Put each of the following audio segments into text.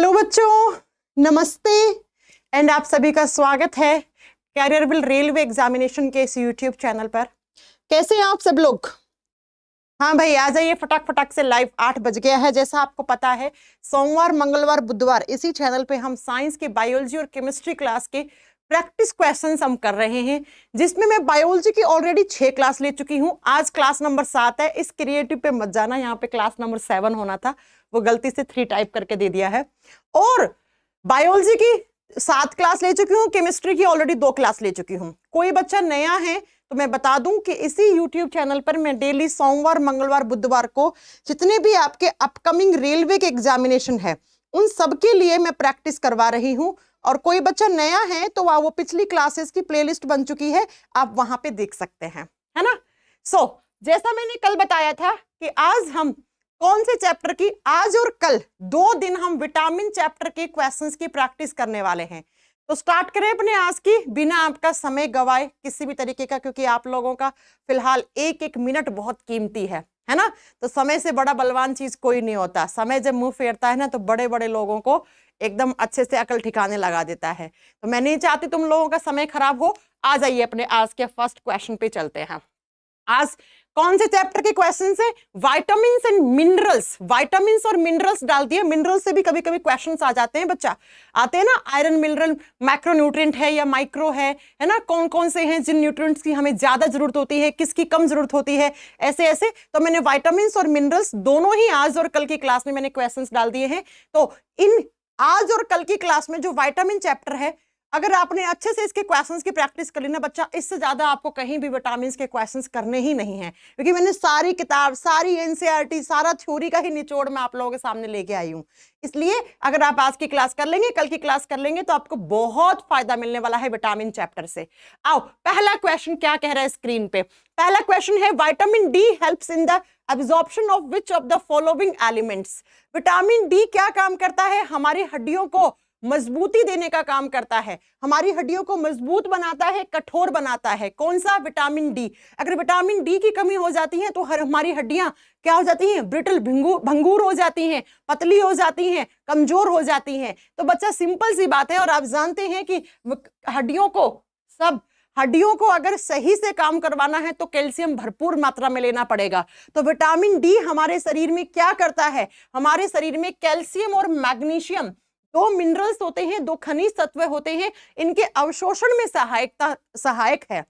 Hello बच्चों, नमस्ते and आप सभी का स्वागत है कैरियर बिल रेलवे एग्जामिनेशन के इस यूट्यूब चैनल पर। कैसे हैं आप सब लोग? हाँ भाई, आ जाइए फटाक फटाक से। लाइव 8 बज गया है। जैसा आपको पता है, सोमवार, मंगलवार, बुधवार इसी चैनल पे हम साइंस के बायोलॉजी और केमिस्ट्री क्लास के प्रैक्टिस क्वेश्चंस हम कर रहे हैं, जिसमें मैं बायोलॉजी की ऑलरेडी 6 क्लास ले चुकी हूँ। आज क्लास नंबर 7 है। इस क्रिएटिव पे मत जाना, यहाँ पे क्लास नंबर 7 होना था, वो गलती से 3 टाइप करके दे दिया है। और बायोलॉजी की 7 क्लास ले चुकी हूँ, केमिस्ट्री की ऑलरेडी 2 क्लास ले चुकी हूँ। कोई बच्चा नया है तो मैं बता दूं कि इसी YouTube चैनल पर मैं डेली सोमवार, मंगलवार, बुधवार को जितने भी आपके अपकमिंग रेलवे के एग्जामिनेशन है उन सब के लिए मैं प्रैक्टिस करवा रही हूं। और कोई बच्चा नया है तो वो पिछली क्लासेस की प्लेलिस्ट बन चुकी है, आप वहां पे देख सकते हैं, है ना। जैसा मैंने कल बताया था कि आज हम कौन से चैप्टर की, आज और कल 2 दिन हम विटामिन चैप्टर के क्वेश्चंस की प्रैक्टिस करने वाले हैं। तो स्टार्ट करें अपने आज की, बिना आपका समय गवाए किसी भी तरीके का, क्योंकि आप लोगों का फिलहाल एक एक मिनट बहुत कीमती है ना। तो समय से बड़ा बलवान चीज कोई नहीं होता। समय जब मुंह फेरता है ना तो बड़े बड़े लोगों को एकदम अच्छे से अकल ठिकाने लगा देता है। तो मैं नहीं चाहती तुम लोगों का समय खराब हो। आ जाइए अपने आज के फर्स्ट क्वेश्चन पे चलते हैं। आज कौन से चैप्टर के क्वेश्चन है? Vitamins and minerals. विटामिन्स और मिनरल्स डाल दिए। मिनरल्स से भी कभी कभी क्वेश्चंस आ जाते हैं बच्चा, आते हैं ना। आयरन मिनरल मैक्रोन्यूट्रिएंट है या माइक्रो है ना। कौन कौन से हैं जिन न्यूट्रिएंट्स की हमें ज्यादा जरूरत होती है, किसकी कम जरूरत होती है, ऐसे ऐसे। तो मैंने विटामिन्स और मिनरल्स दोनों ही आज और कल की क्लास में मैंने क्वेश्चंस डाल दिए हैं। तो इन आज और कल की क्लास में जो विटामिन चैप्टर है, अगर आपने अच्छे से इसके क्वेश्चंस की प्रैक्टिस कर ली ना बच्चा, इससे ज्यादा आपको कहीं भी विटामिन्स के क्वेश्चंस करने ही नहीं है, क्योंकि मैंने सारी किताब, सारी एनसीईआरटी, सारा थ्योरी का ही निचोड़ मैं आप लोगों के सामने लेके आई हूं। इसलिए अगर आप आज की क्लास कर लेंगे, कल की क्लास कर लेंगे, तो आपको बहुत फायदा मिलने वाला है विटामिन चैप्टर से। आओ, पहला क्वेश्चन क्या कह रहा है स्क्रीन पे? पहला क्वेश्चन है, vitamin D helps in the absorption of which of the following elements. Vitamin D क्या काम करता है? हमारी हड्डियों को मजबूती देने का काम करता है, हमारी हड्डियों को मजबूत बनाता है, कठोर बनाता है। कौन सा? Vitamin D. अगर विटामिन डी की कमी हो जाती है तो हमारी हड्डियां क्या हो जाती हैं? ब्रिटल, भंगूर हो जाती हैं, पतली हो जाती हैं, कमजोर हो जाती हैं। तो बच्चा सिंपल सी बात है, और आप जानते हैं कि हड्डियों को अगर सही से काम करवाना है तो कैल्शियम भरपूर मात्रा में लेना पड़ेगा। तो विटामिन डी हमारे शरीर में क्या करता है? हमारे शरीर में कैल्शियम और मैग्नीशियम, 2 मिनरल्स होते हैं, 2 खनिज तत्व होते हैं, इनके अवशोषण में सहायक है।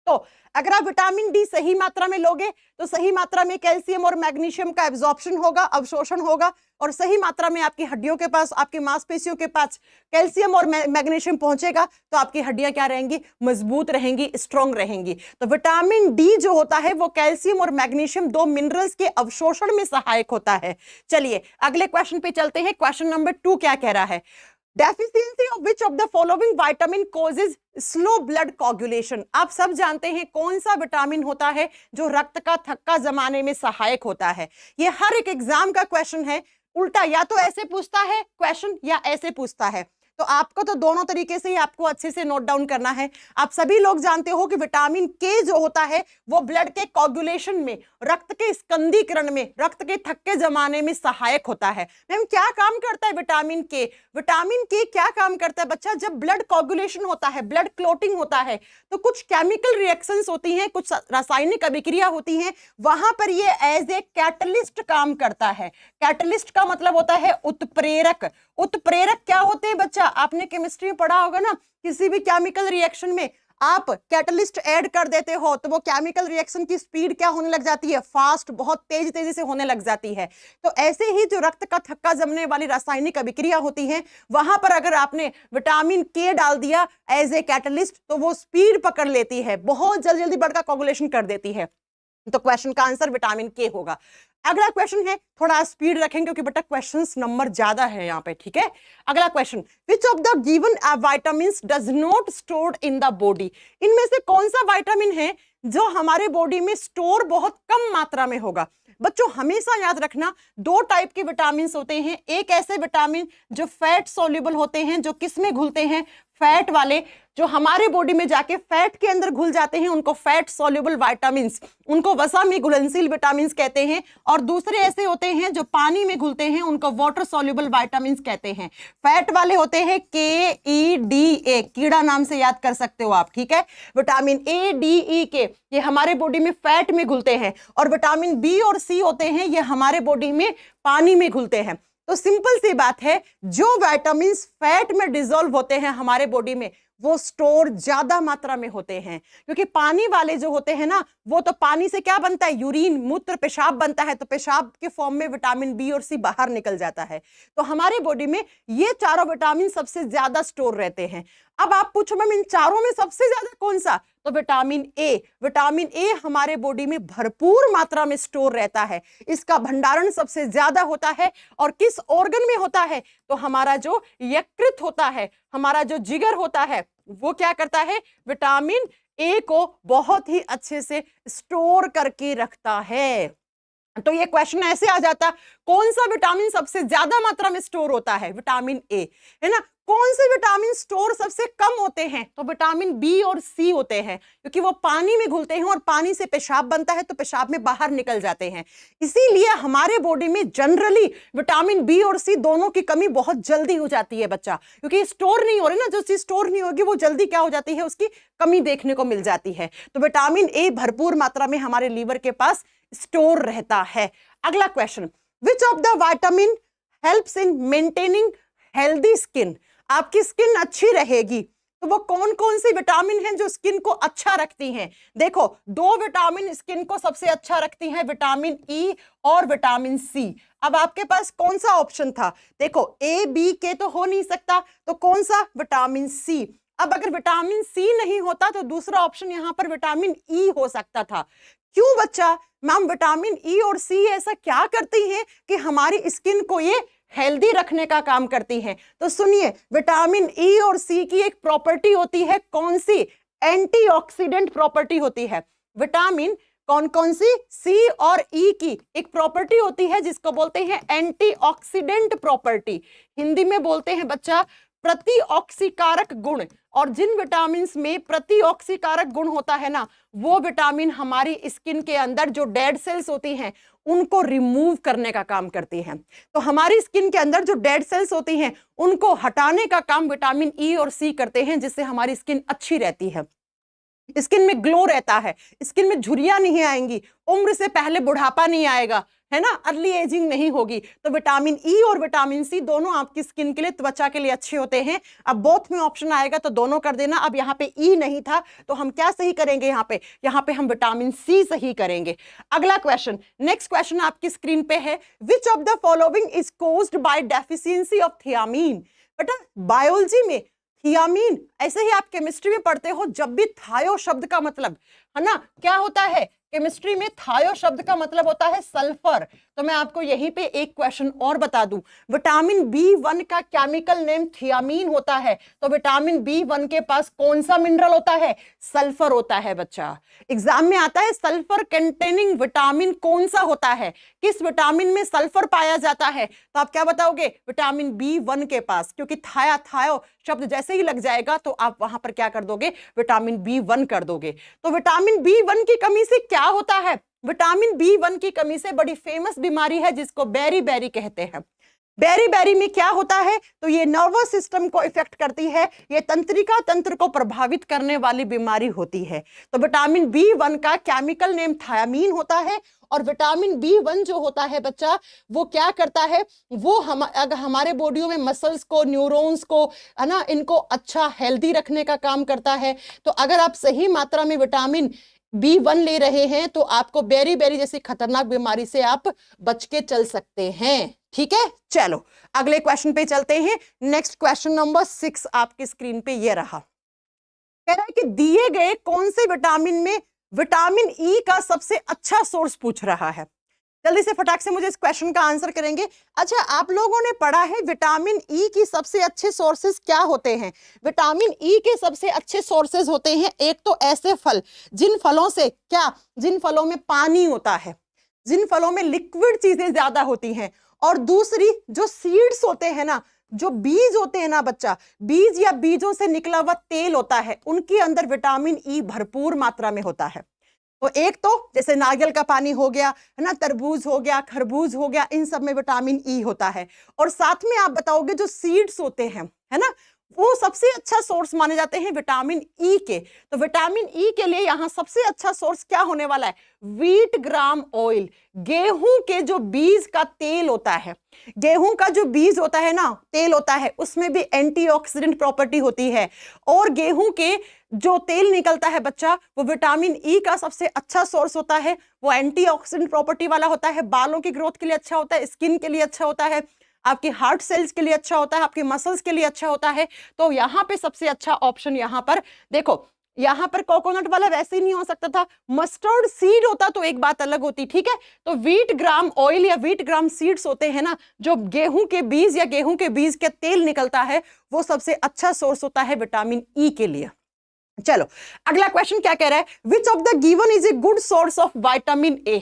तो अगर आप विटामिन डी सही मात्रा में लोगे तो सही मात्रा में कैल्शियम और मैग्नीशियम का एब्जॉर्प्शन होगा, अवशोषण होगा, और सही मात्रा में आपकी हड्डियों के पास, आपकी मांसपेशियों के पास कैल्शियम और मैग्नीशियम पहुंचेगा, तो आपकी हड्डियां क्या रहेंगी? मजबूत रहेंगी, स्ट्रांग रहेंगी। तो विटामिन डी जो होता है वो कैल्शियम और मैग्नीशियम, 2 मिनरल्स के अवशोषण में सहायक होता है। चलिए अगले क्वेश्चन पे चलते हैं। क्वेश्चन नंबर 2 क्या कह रहा है? Deficiency of which of the following vitamin causes slow blood coagulation. आप सब जानते हैं कौन सा विटामिन होता है जो रक्त का थक्का जमाने में सहायक होता है। ये हर एक एग्जाम का क्वेश्चन है। उल्टा या तो ऐसे पूछता है क्वेश्चन या ऐसे पूछता है, तो आपको तो दोनों तरीके से ही आपको अच्छे से नोट डाउन करना है। आप सभी लोग जानते हो कि विटामिन के जो होता है वो ब्लड के कोगुलेशन में, रक्त के स्कंदीकरण में, रक्त के थक्के जमाने में सहायक होता है। मैम क्या काम करता है विटामिन के? विटामिन के क्या काम करता है बच्चा? जब ब्लड कोगुलेशन होता है, ब्लड क्लोटिंग होता है, तो कुछ केमिकल रिएक्शंस होती हैं, कुछ रासायनिक अभिक्रिया होती हैं, वहां पर ये एज ए कैटलिस्ट काम करता है। कैटलिस्ट का मतलब होता है उत्प्रेरक। उत्प्रेरक क्या होते हैं बच्चा? आपने केमिस्ट्री में पढ़ा होगा ना, किसी भी केमिकल रिएक्शन में आप कैटलिस्ट ऐड कर देते हो तो वो केमिकल रिएक्शन की स्पीड क्या होने लग जाती है? फास्ट, बहुत तेजी से होने लग जाती है। तो ऐसे ही जो रक्त का थक्का जमने वाली रासायनिक अभिक्रिया होती है, वहां पर अगर आपने विटामिन के डाल दिया एज ए कैटलिस्ट तो वो स्पीड पकड़ लेती है, बहुत जल्दी ब्लड का कोगुलेशन कर देती है। तो क्वेश्चन का आंसर विटामिन के होगा। अगला क्वेश्चन है, थोड़ा स्पीड रखेंगे क्योंकि बेटा क्वेश्चंस नंबर ज्यादा है यहाँ पे, ठीक है। अगला question, which of the given vitamins does not stored in the body. इनमें से कौन सा विटामिन है जो हमारे बॉडी में स्टोर बहुत कम मात्रा में होगा? बच्चों हमेशा याद रखना, 2 टाइप के विटामिन होते हैं। एक ऐसे विटामिन जो फैट सोल्यूबल होते हैं, जो किस में घुलते हैं? फैट वाले जो हमारे बॉडी में जाके फैट के अंदर घुल जाते हैं उनको फैट सॉल्युबल विटामिन्स, उनको वसा में घुलनशील विटामिन्स कहते हैं। और दूसरे ऐसे होते हैं जो पानी में घुलते हैं, उनको वाटर सॉल्युबल विटामिन्स कहते हैं। फैट वाले होते हैं KEDA, कीड़ा नाम से याद कर सकते हो आप, ठीक है। Vitamin A, D, E, K ये हमारे बॉडी में फैट में घुलते हैं, और विटामिन B और C होते हैं ये हमारे बॉडी में पानी में घुलते हैं। तो सिंपल सी बात है, जो विटामिन फैट में डिसॉल्व होते हैं हमारे बॉडी में वो स्टोर ज्यादा मात्रा में होते हैं, क्योंकि पानी वाले जो होते हैं ना वो तो पानी से क्या बनता है, यूरिन, मूत्र, पेशाब बनता है, तो पेशाब के फॉर्म में विटामिन B और C बाहर निकल जाता है। तो हमारे बॉडी में ये चारों विटामिन सबसे ज्यादा स्टोर रहते हैं। अब आप पूछो मैम इन चारों में सबसे ज्यादा कौन सा, तो विटामिन A। विटामिन A हमारे बॉडी में भरपूर मात्रा में स्टोर रहता है, इसका भंडारण सबसे ज्यादा होता है। और किस ऑर्गन में होता है, तो हमारा जो यकृत होता है, हमारा जो जिगर होता है, वो क्या करता है, विटामिन A को बहुत ही अच्छे से स्टोर करके रखता है। तो ये क्वेश्चन ऐसे आ जाता, कौन सा विटामिन सबसे ज्यादा मात्रा में स्टोर होता है, विटामिन A, है ना। कौन से विटामिन स्टोर सबसे कम होते हैं, तो विटामिन B और C होते हैं, क्योंकि वो पानी में घुलते हैं और पानी से पेशाब बनता है तो पेशाब में बाहर निकल जाते हैं। इसीलिए हमारे बॉडी में जनरली विटामिन B और C दोनों की कमी बहुत जल्दी हो जाती है बच्चा, क्योंकि स्टोर नहीं हो रही ना, जो चीज स्टोर नहीं होगी वो जल्दी क्या हो जाती है, उसकी कमी देखने को मिल जाती है। तो विटामिन A भरपूर मात्रा में हमारे लीवर के पास स्टोर रहता है। अगला question, which of the vitamin helps in maintaining healthy skin, आपकी स्किन अच्छी रहेगी, तो वो कौन कौन सी विटामिन हैं जो स्किन को अच्छा रखती हैं। देखो, दो विटामिन स्किन को सबसे अच्छा रखती हैं, विटामिन E और विटामिन C। अब आपके पास कौन सा ऑप्शन था, देखो A, B, K तो हो नहीं सकता, तो कौन सा, विटामिन C। अब अगर विटामिन C नहीं होता तो दूसरा ऑप्शन यहां पर विटामिन E हो सकता था। क्यों बच्चा, मैम विटामिन E और C ऐसा क्या करती हैं कि हमारी स्किन को ये हेल्दी रखने का काम करती हैं। तो सुनिए, विटामिन E और C की एक प्रॉपर्टी होती है, कौन सी, एंटीऑक्सीडेंट प्रॉपर्टी होती है। विटामिन कौन कौन सी, C और E की एक प्रॉपर्टी होती है जिसको बोलते हैं एंटीऑक्सीडेंट प्रॉपर्टी, हिंदी में बोलते हैं बच्चा प्रतिऑक्सीकारक गुण। और जिन विटामिन में प्रतिऑक्सीकारक गुण होता है ना, वो विटामिन हमारी स्किन के अंदर जो डेड सेल्स होती हैं उनको रिमूव करने का काम करती हैं। तो हमारी स्किन के अंदर जो डेड सेल्स होती हैं उनको हटाने का काम विटामिन E और C करते हैं, जिससे हमारी स्किन अच्छी रहती है, स्किन में ग्लो रहता है, स्किन में झुर्रियां नहीं आएंगी, उम्र से पहले बुढ़ापा नहीं आएगा, है ना, अर्ली एजिंग नहीं होगी। तो विटामिन E और विटामिन C दोनों आपकी स्किन के लिए, त्वचा के लिए अच्छे होते हैं। अब बोथ में ऑप्शन आएगा तो दोनों कर देना। अब यहाँ पे E नहीं था तो हम क्या सही करेंगे, यहाँ पे हम विटामिन C सही करेंगे। अगला क्वेश्चन, नेक्स्ट क्वेश्चन आपकी स्क्रीन पे है, which of the following is caused by deficiency of thiamine. बेटा बायोलॉजी में थियामीन, ऐसे ही आप केमिस्ट्री में पढ़ते हो, जब भी थायो शब्द का मतलब, है ना, क्या होता है, केमिस्ट्री में थायो शब्द का मतलब होता है सल्फर। तो मैं आपको यहीं पे एक क्वेश्चन और बता दूं, विटामिन B1 का केमिकल नेम थियामीन होता है, तो विटामिन B1 के पास कौन सा मिनरल होता है, सल्फर होता है बच्चा। एग्जाम में आता है सल्फर कंटेनिंग विटामिन कौन सा होता है, किस विटामिन में सल्फर पाया जाता है, तो आप क्या बताओगे, विटामिन B1 के पास, क्योंकि थायो शब्द जैसे ही लग जाएगा तो आप वहां पर क्या कर दोगे, विटामिन B1 कर दोगे। तो विटामिन B1 की कमी से क्या होता है, विटामिन B1 की कमी से बड़ी फेमस बीमारी है जिसको बेरी कहते हैं। बेरी में क्या होता है, तो ये नर्वस सिस्टम को इफेक्ट करती है, ये तंत्रिका तंत्र को प्रभावित करने वाली बीमारी होती है। तो विटामिन B1 का केमिकल नेम थायामीन होता है, और विटामिन B1 जो होता है बच्चा, वो क्या करता है, वो हमारे बॉडी में मसल्स को, न्यूरॉन्स को, है ना, इनको अच्छा हेल्दी रखने का काम करता है। तो अगर आप सही मात्रा में विटामिन B1 ले रहे हैं तो आपको बेरी जैसी खतरनाक बीमारी से आप बच के चल सकते हैं। ठीक है, चलो अगले क्वेश्चन पे चलते हैं। नेक्स्ट क्वेश्चन नंबर 6 आपकी स्क्रीन पे ये रहा, कह रहा है कि दिए गए कौन से विटामिन में विटामिन E का सबसे अच्छा सोर्स पूछ रहा है। जल्दी से फटाक से मुझे इस क्वेश्चन का आंसर करेंगे। अच्छा, आप लोगों ने पढ़ा है विटामिन E की सबसे अच्छे सोर्सेज क्या होते हैं। विटामिन E के सबसे अच्छे सोर्सेज होते हैं, एक तो ऐसे फल जिन फलों से क्या, जिन फलों में पानी होता है, जिन फलों में लिक्विड चीजें ज्यादा होती हैं, और दूसरी जो सीड्स होते हैं ना, जो बीज होते हैं ना बच्चा, बीज या बीजों से निकला हुआ तेल होता है, उनके अंदर विटामिन ई भरपूर मात्रा में होता है। तो एक तो जैसे नारियल का पानी हो गया, है ना, तरबूज हो गया, खरबूज हो गया, इन सब में विटामिन ई होता है। और साथ में आप बताओगे जो सीड्स होते हैं, है ना, वो सबसे अच्छा सोर्स माने जाते हैं विटामिन ई के। तो विटामिन ई के लिए यहां सबसे अच्छा सोर्स क्या होने वाला है? व्हीट ग्राम ऑयल, गेहूं के जो बीज का तेल होता है, गेहूं का जो बीज होता है ना, तेल होता है, उसमें भी एंटीऑक्सीडेंट प्रॉपर्टी होती है। और गेहूं के जो तेल निकलता है बच्चा, वो विटामिन ई का सबसे अच्छा सोर्स होता है। वो एंटीऑक्सीडेंट प्रॉपर्टी वाला होता है, बालों की ग्रोथ के लिए अच्छा होता है, स्किन के लिए अच्छा होता है, आपके हार्ट सेल्स के लिए अच्छा होता है, आपके मसल्स के लिए अच्छा होता है। तो यहाँ पे सबसे अच्छा ऑप्शन यहाँ पर देखो, यहाँ पर कोकोनट वाला वैसे ही नहीं हो सकता था, मस्टर्ड सीड होता तो एक बात अलग होती, ठीक है। तो व्हीट ग्राम ऑयल या व्हीट ग्राम सीड्स होते हैं ना, जो गेहूं के बीज या गेहूं के बीज के तेल निकलता है, वो सबसे अच्छा सोर्स होता है विटामिन ई के लिए। चलो अगला क्वेश्चन क्या कह रहा है? Which of the given is a good source of vitamin A?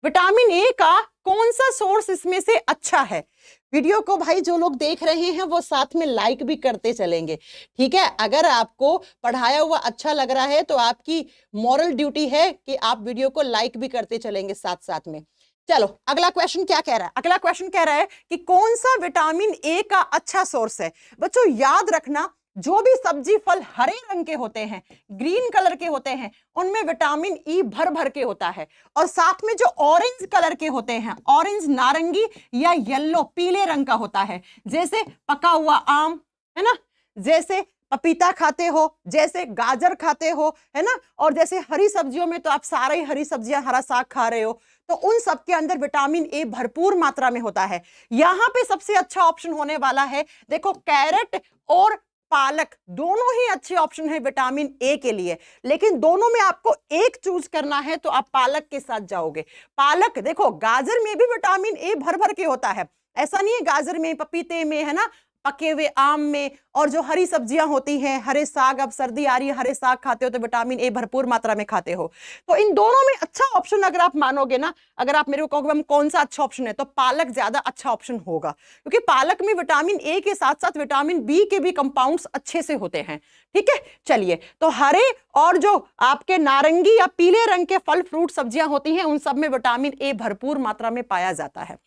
Vitamin A का कौन सा सोर्स इसमें से अच्छा है? वीडियो को भाई जो लोग देख रहे हैं वो साथ में लाइक भी करते चलेंगे, ठीक है। अगर आपको पढ़ाया हुआ अच्छा लग रहा है तो आपकी मॉरल ड्यूटी है कि आप वीडियो को लाइक भी करते चलेंगे साथ साथ में। चलो अगला क्वेश्चन क्या कह रहा है? अगला क्वेश्चन कह रहा है कि कौन सा विटामिन ए का अच्छा सोर्स है? बच्चों याद रखना, जो भी सब्जी फल हरे रंग के होते हैं, ग्रीन कलर के होते हैं, उनमें विटामिन ई भर भर के होता है। और साथ में जो ऑरेंज कलर के होते हैं, ऑरेंज नारंगी या येलो पीले रंग का होता है, जैसे पका हुआ आम, है ना, जैसे पपीता खाते हो, जैसे गाजर खाते हो, है ना, और जैसे हरी सब्जियों में तो आप सारे ही हरी सब्जियां, हरा साग खा रहे हो, तो उन सब के अंदर विटामिन ए भरपूर मात्रा में होता है। यहां पे सबसे अच्छा ऑप्शन होने वाला है, देखो कैरेट और पालक, दोनों ही अच्छे ऑप्शन है विटामिन ए के लिए। लेकिन दोनों में आपको एक चूज करना है तो आप पालक के साथ जाओगे। पालक देखो, गाजर में भी विटामिन ए भर भर के होता है, ऐसा नहीं है, गाजर में, पपीते में, है ना, पके हुए आम में, और जो हरी सब्जियां होती हैं, हरे साग, अब सर्दी आ रही है, हरे साग खाते हो तो विटामिन ए भरपूर मात्रा में खाते हो। तो इन दोनों में अच्छा ऑप्शन अगर आप मानोगे ना, अगर आप मेरे को कहोगे कौन सा अच्छा ऑप्शन है, तो पालक ज्यादा अच्छा ऑप्शन होगा, क्योंकि पालक में विटामिन ए के साथ साथ विटामिन बी के भी कंपाउंड्स अच्छे से होते हैं, ठीक है। चलिए, तो हरे और जो आपके नारंगी या पीले रंग के फल फ्रूट सब्जियां होती हैं, उन सब में विटामिन ए भरपूर मात्रा में पाया जाता है।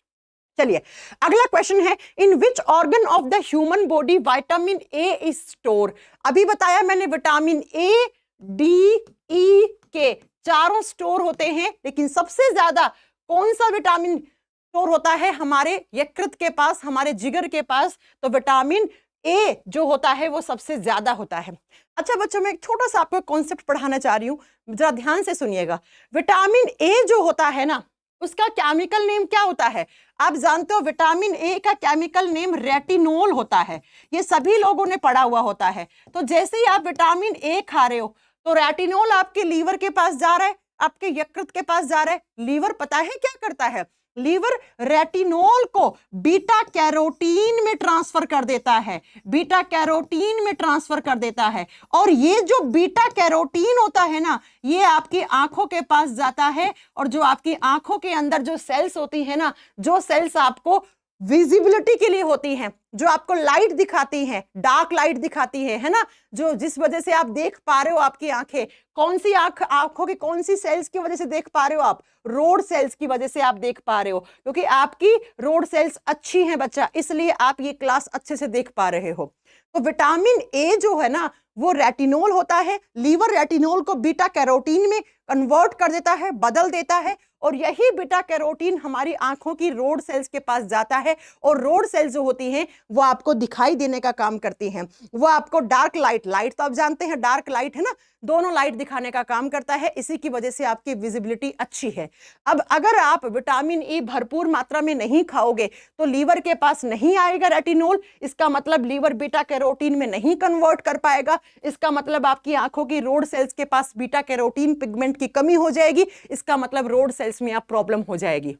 चलिए अगला क्वेश्चन है, in which organ of the human body vitamin A is store? अभी बताया मैंने, विटामिन ए, डी, ई के चारों स्टोर होते हैं, लेकिन सबसे ज्यादा कौन सा विटामिन स्टोर होता है? हमारे यकृत के पास, हमारे जिगर के पास। तो विटामिन ए जो होता है वो सबसे ज्यादा होता है। अच्छा बच्चों, मैं एक छोटा सा आपको कॉन्सेप्ट पढ़ाना चाह रही हूं, जरा ध्यान से सुनिएगा। विटामिन ए जो होता है ना, उसका केमिकल नेम क्या होता है? आप जानते हो विटामिन ए का केमिकल नेम रेटिनोल होता है। ये सभी लोगों ने पढ़ा हुआ होता है। तो जैसे ही आप विटामिन ए खा रहे हो तो रेटिनोल आपके लीवर के पास जा रहा है, आपके यकृत के पास जा रहा है। लीवर पता है क्या करता है? लीवर रेटिनोल को बीटा कैरोटीन में ट्रांसफर कर देता है, बीटा कैरोटीन में ट्रांसफर कर देता है। और ये जो बीटा कैरोटीन होता है ना, ये आपकी आंखों के पास जाता है, और जो आपकी आंखों के अंदर जो सेल्स होती है ना, जो सेल्स आपको विजिबिलिटी के लिए होती हैं, जो आपको लाइट दिखाती हैं, डार्क लाइट दिखाती है ना, जो जिस वजह से आप देख पा रहे हो, आपकी आंखें कौन सी आंखों की कौन सी सेल्स की वजह से देख पा रहे हो आप? रोड सेल्स की वजह से आप देख पा रहे हो, क्योंकि आपकी रोड सेल्स अच्छी हैं बच्चा, इसलिए आप ये क्लास अच्छे से देख पा रहे हो। तो विटामिन ए जो है ना, वो रेटिनोल होता है। लीवर रेटिनोल को बीटा कैरोटीन में कन्वर्ट कर देता है, बदल देता है, और यही बीटा कैरोटीन हमारी आंखों की रोड सेल्स के पास जाता है। और रोड सेल्स जो होती हैं वो आपको दिखाई देने का काम करती हैं, वो आपको डार्क लाइट, लाइट तो आप जानते हैं डार्क लाइट है ना, दोनों लाइट दिखाने का काम करता है। इसी की वजह से आपकी विजिबिलिटी अच्छी है। अब अगर आप विटामिन ई भरपूर मात्रा में नहीं खाओगे तो लीवर के पास नहीं आएगा रेटिनोल, इसका मतलब लीवर बीटा कैरोटीन में नहीं कन्वर्ट कर पाएगा, इसका मतलब आपकी आंखों की रोड सेल्स के पास बीटा कैरोटीन पिगमेंट की कमी हो जाएगी, इसका मतलब रोड सेल्स में आप प्रॉब्लम हो जाएगी।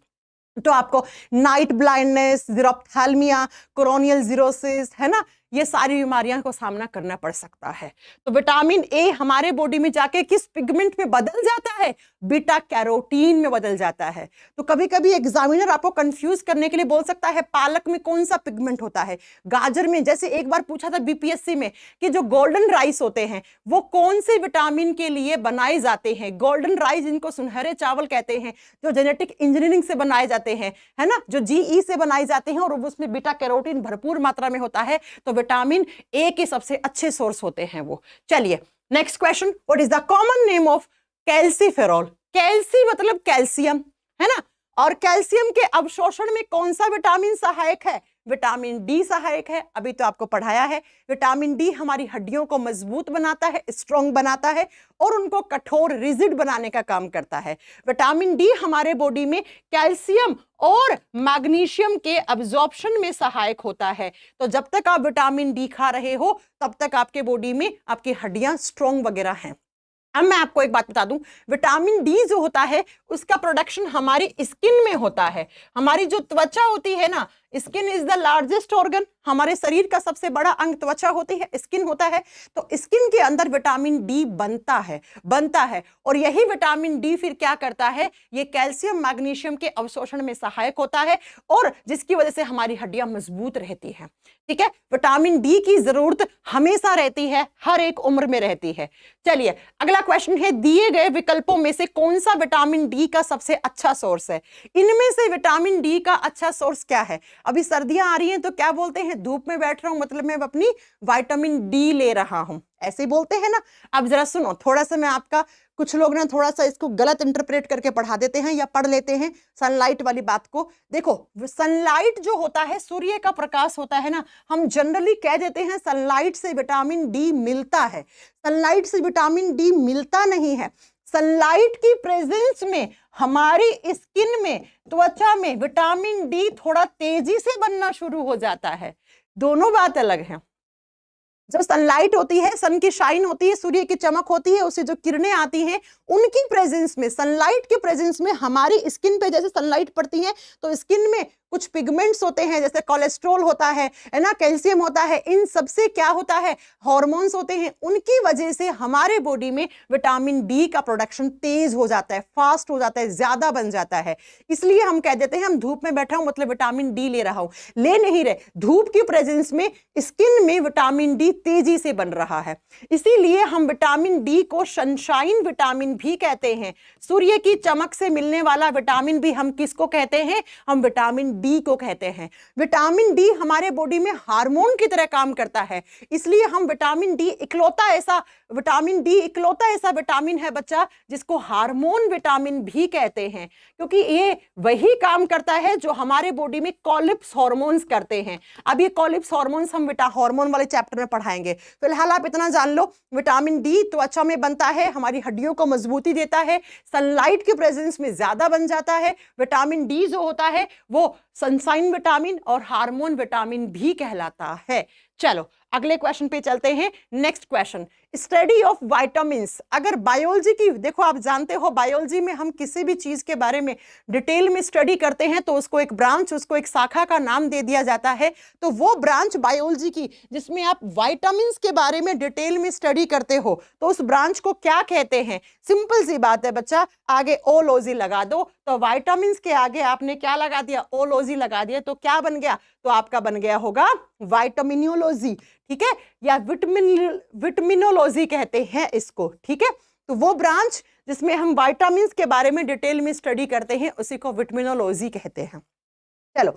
तो आपको नाइट ब्लाइंडनेस, ज़ीरोप्थैल्मिया, कोरोनियल जीरोसिस, है ना, ये सारी बीमारियां को सामना करना पड़ सकता है। तो विटामिन ए हमारे बॉडी में जाके किस पिगमेंट में बदल जाता है? बीटा कैरोटीन में बदल जाता है। तो कभी कभी एग्जामिनर आपको कंफ्यूज करने के लिए बोल सकता है पालक में कौन सा पिगमेंट होता है, गाजर में। जैसे एक बार पूछा था बीपीएससी में कि जो गोल्डन राइस होते हैं वो कौन से विटामिन के लिए बनाए जाते हैं? गोल्डन राइस जिनको सुनहरे चावल कहते हैं, जो जेनेटिक इंजीनियरिंग से बनाए जाते हैं, है ना, जो जीई से बनाए जाते हैं, और उसमें बीटा कैरोटीन भरपूर मात्रा में होता है। तो विटामिन ए के सबसे अच्छे सोर्स होते हैं वो। चलिए next question, what is the common name of calciferol? Calci मतलब कैल्शियम, है ना, और कैल्शियम के अवशोषण में कौन सा विटामिन सहायक है? विटामिन डी सहायक है। अभी तो आपको पढ़ाया है, विटामिन डी हमारी हड्डियों को मजबूत बनाता है, स्ट्रॉन्ग बनाता है, और उनको कठोर रिजिड बनाने का काम करता है। विटामिन डी हमारे बॉडी में कैल्शियम और मैग्नीशियम के अब्जॉर्प्शन में सहायक होता है। तो जब तक आप विटामिन डी खा रहे हो तब तक आपके बॉडी में आपकी हड्डियां स्ट्रॉन्ग वगैरह हैं। अब मैं आपको एक बात बता दूं, विटामिन डी जो होता है उसका प्रोडक्शन हमारी स्किन में होता है। हमारी जो त्वचा होती है ना, skin is the largest organ, हमारे शरीर का सबसे बड़ा अंग त्वचा होती है, स्किन होता है। तो स्किन के अंदर विटामिन डी बनता है, और यही विटामिन डी फिर क्या करता है? ये कैल्शियम मैग्नीशियम के अवशोषण में सहायक होता है, और जिसकी वजह से हमारी हड्डियां मजबूत रहती हैं। ठीक है, विटामिन डी की जरूरत हमेशा रहती है, हर एक उम्र में रहती है। चलिए अगला क्वेश्चन है, दिए गए विकल्पों में से कौन सा विटामिन डी का सबसे अच्छा सोर्स है? इनमें से विटामिन डी का अच्छा सोर्स क्या है? अभी सर्दियां आ रही हैं तो क्या बोलते हैं? धूप में बैठ रहा हूं मतलब मैं अपनी विटामिन डी ले रहा हूं, ऐसे ही बोलते हैं ना। अब जरा सुनो, थोड़ा सा मैं आपका, कुछ लोग ना थोड़ा सा इसको गलत इंटरप्रेट करके पढ़ा देते हैं या पढ़ लेते हैं सनलाइट वाली बात को। देखो, सनलाइट जो होता है, सूर्य का प्रकाश होता है ना, हम जनरली कह देते हैं सनलाइट से विटामिन डी मिलता है। सनलाइट से विटामिन डी मिलता नहीं है। सनलाइट की प्रेजेंस में हमारी स्किन में, त्वचा में विटामिन डी थोड़ा तेजी से बनना शुरू हो जाता है। दोनों बात अलग है। जब सनलाइट होती है, सन की शाइन होती है, सूर्य की चमक होती है, उससे जो किरणें आती हैं उनकी प्रेजेंस में, सनलाइट के प्रेजेंस में हमारी स्किन पे जैसे सनलाइट पड़ती है तो स्किन में कुछ पिगमेंट्स होते हैं, जैसे कोलेस्ट्रॉल होता है ना, कैल्शियम होता है, इन सब से क्या होता है? हार्मोन्स होते हैं। उनकी वजह से हमारे बॉडी में विटामिन डी का प्रोडक्शन तेज हो जाता है, फास्ट हो जाता है, ज्यादा बन जाता है। इसलिए हम कह देते हैं हम धूप में बैठा हूं मतलब विटामिन डी ले रहा हूं। ले नहीं रहे, धूप की प्रेजेंस में स्किन में विटामिन डी तेजी से बन रहा है। इसीलिए हम विटामिन डी को सनशाइन विटामिन भी कहते हैं। सूर्य की चमक से मिलने वाला विटामिन भी हम किसको कहते हैं? हम विटामिन डी को कहते हैं। विटामिन डी हमारे बॉडी में हार्मोन की तरह काम करता है, इसलिए हम विटामिन डी इकलौता ऐसा विटामिन है बच्चा जिसको हार्मोन विटामिन भी कहते हैं, क्योंकि ये वही काम करता है जो हमारे बॉडी में कॉलिप्स हार्मोन्स करते हैं। अब ये कॉलिप्स हार्मोन्स हम हार्मोन वाले चैप्टर में पढ़ाएंगे। फिलहाल आप इतना जान लो, विटामिन डी त्वचा में बनता है, हमारी हड्डियों को मजबूती देता है, सनलाइट के प्रेजेंस में ज्यादा बन जाता है। विटामिन डी जो होता है वो सनशाइन विटामिन और हार्मोन विटामिन भी कहलाता है। चलो अगले क्वेश्चन पे चलते हैं। Next question, study of vitamins. अगर बायोलॉजी की, देखो आप जानते हो बायोलॉजी में हम किसी भी चीज के बारे में डिटेल में स्टडी करते हैं तो उसको एक ब्रांच, उसको एक शाखा का नाम दे दिया जाता है। तो वो ब्रांच बायोलॉजी की जिसमें आप विटामिन्स के बारे में डिटेल में स्टडी करते हो तो उस ब्रांच को क्या कहते हैं? सिंपल सी बात है बच्चा, आगे ओलॉजी लगा दो। तो विटामिन्स के आगे आपने क्या लगा दिया? ओलॉजी लगा दिया। तो क्या बन गया? तो आपका बन गया होगा विटामिनोलॉजी, ठीक है, या विटामिनोलॉजी कहते हैं इसको, ठीक है। तो वो ब्रांच जिसमें हम विटामिन्स के बारे में डिटेल में स्टडी करते हैं उसी को विटामिनोलॉजी कहते हैं। चलो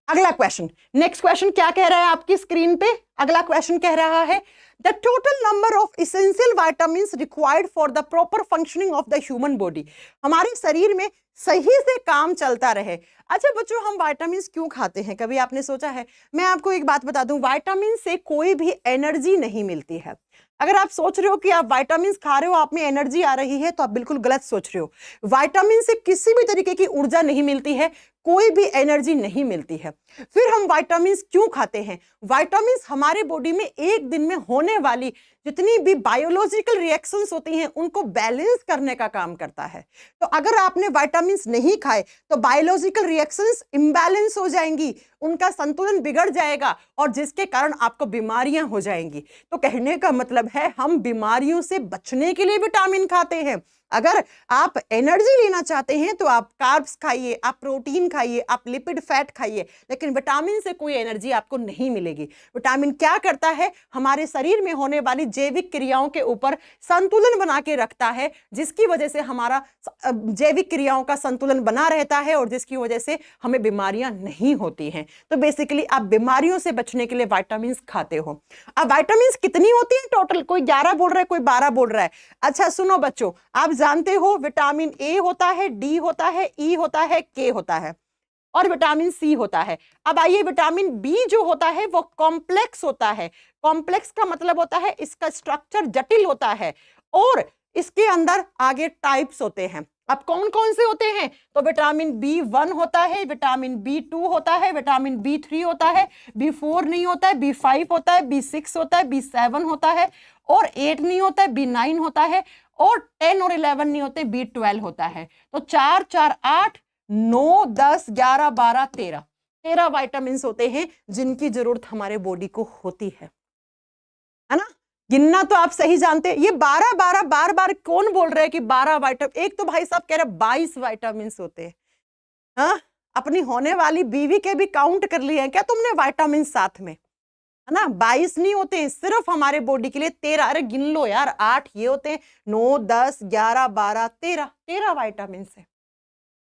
अगला क्वेश्चन, नेक्स्ट क्वेश्चन क्या कह रहा है आपकी स्क्रीन पे? अगला क्वेश्चन कह रहा है the total number of essential vitamins required for the proper functioning of the human body. हमारे शरीर में सही से काम चलता रहे। अच्छा बच्चों, हम विटामिन्स क्यों खाते हैं, कभी आपने सोचा है? मैं आपको एक बात बता दूं, विटामिन से कोई भी एनर्जी नहीं मिलती है। अगर आप सोच रहे हो कि आप विटामिन्स खा रहे हो आप में एनर्जी आ रही है तो आप बिल्कुल गलत सोच रहे हो। विटामिन से किसी भी तरीके की ऊर्जा नहीं मिलती है, कोई भी एनर्जी नहीं मिलती है। फिर हम विटामिन्स क्यों खाते हैं? विटामिन्स हमारे बॉडी में एक दिन में होने वाली जितनी भी बायोलॉजिकल रिएक्शंस होती हैं उनको बैलेंस करने का काम करता है। तो अगर आपने विटामिन्स नहीं खाए तो बायोलॉजिकल रिएक्शंस इम्बैलेंस हो जाएंगी, उनका संतुलन बिगड़ जाएगा और जिसके कारण आपको बीमारियां हो जाएंगी। तो कहने का मतलब है हम बीमारियों से बचने के लिए विटामिन खाते हैं। अगर आप एनर्जी लेना चाहते हैं तो आप कार्ब्स खाइए, आप प्रोटीन खाइए, आप लिपिड फैट खाइए, लेकिन विटामिन से कोई एनर्जी आपको नहीं मिलेगी। विटामिन क्या करता है, हमारे शरीर में होने वाली जैविक क्रियाओं के ऊपर संतुलन बना के रखता है, जिसकी वजह से हमारा जैविक क्रियाओं का संतुलन बना रहता है और जिसकी वजह से हमें बीमारियां नहीं होती हैं। तो बेसिकली आप बीमारियों से बचने के लिए विटामिन खाते हो। अब विटामिन कितनी होती है टोटल? कोई 11 बोल रहा है, कोई 12 बोल रहा है। अच्छा सुनो बच्चों, आप जानते हो विटामिन ए होता है, डी होता है, ई होता है, के होता है और विटामिन सी होता है। अब आइए, विटामिन बी जो होता है वो कॉम्प्लेक्स होता है। कॉम्प्लेक्स का मतलब होता है इसका स्ट्रक्चर जटिल होता है और इसके अंदर आगे टाइप्स होते हैं। अब कौन कौन से होते हैं? तो विटामिन B1 होता है, विटामिन B2 होता है, विटामिन B3 होता है, B4 नहीं होता है, B5 होता है, B6 होता है, B7 होता है और 8 नहीं होता है, B9 होता है और 10 और 11 नहीं होते, B12 होता है। तो 4 4 8 9 10 11 12 13 विटामिन होते हैं जिनकी जरूरत हमारे बॉडी को होती है ना? गिनना तो आप सही जानते हैं। ये 12 12 बार बार कौन बोल रहे हैं कि 12 विटामिन? एक तो भाई साहब कह रहे 22 विटामिन होते हैं। हाँ, अपनी होने वाली बीवी के भी काउंट कर लिए हैं क्या तुमने विटामिन साथ में, है ना? 22 नहीं होते हैं, सिर्फ हमारे बॉडी के लिए 13। अरे गिन लो यार, 8 ये होते हैं, 9 10 11 12 13 विटामिन है।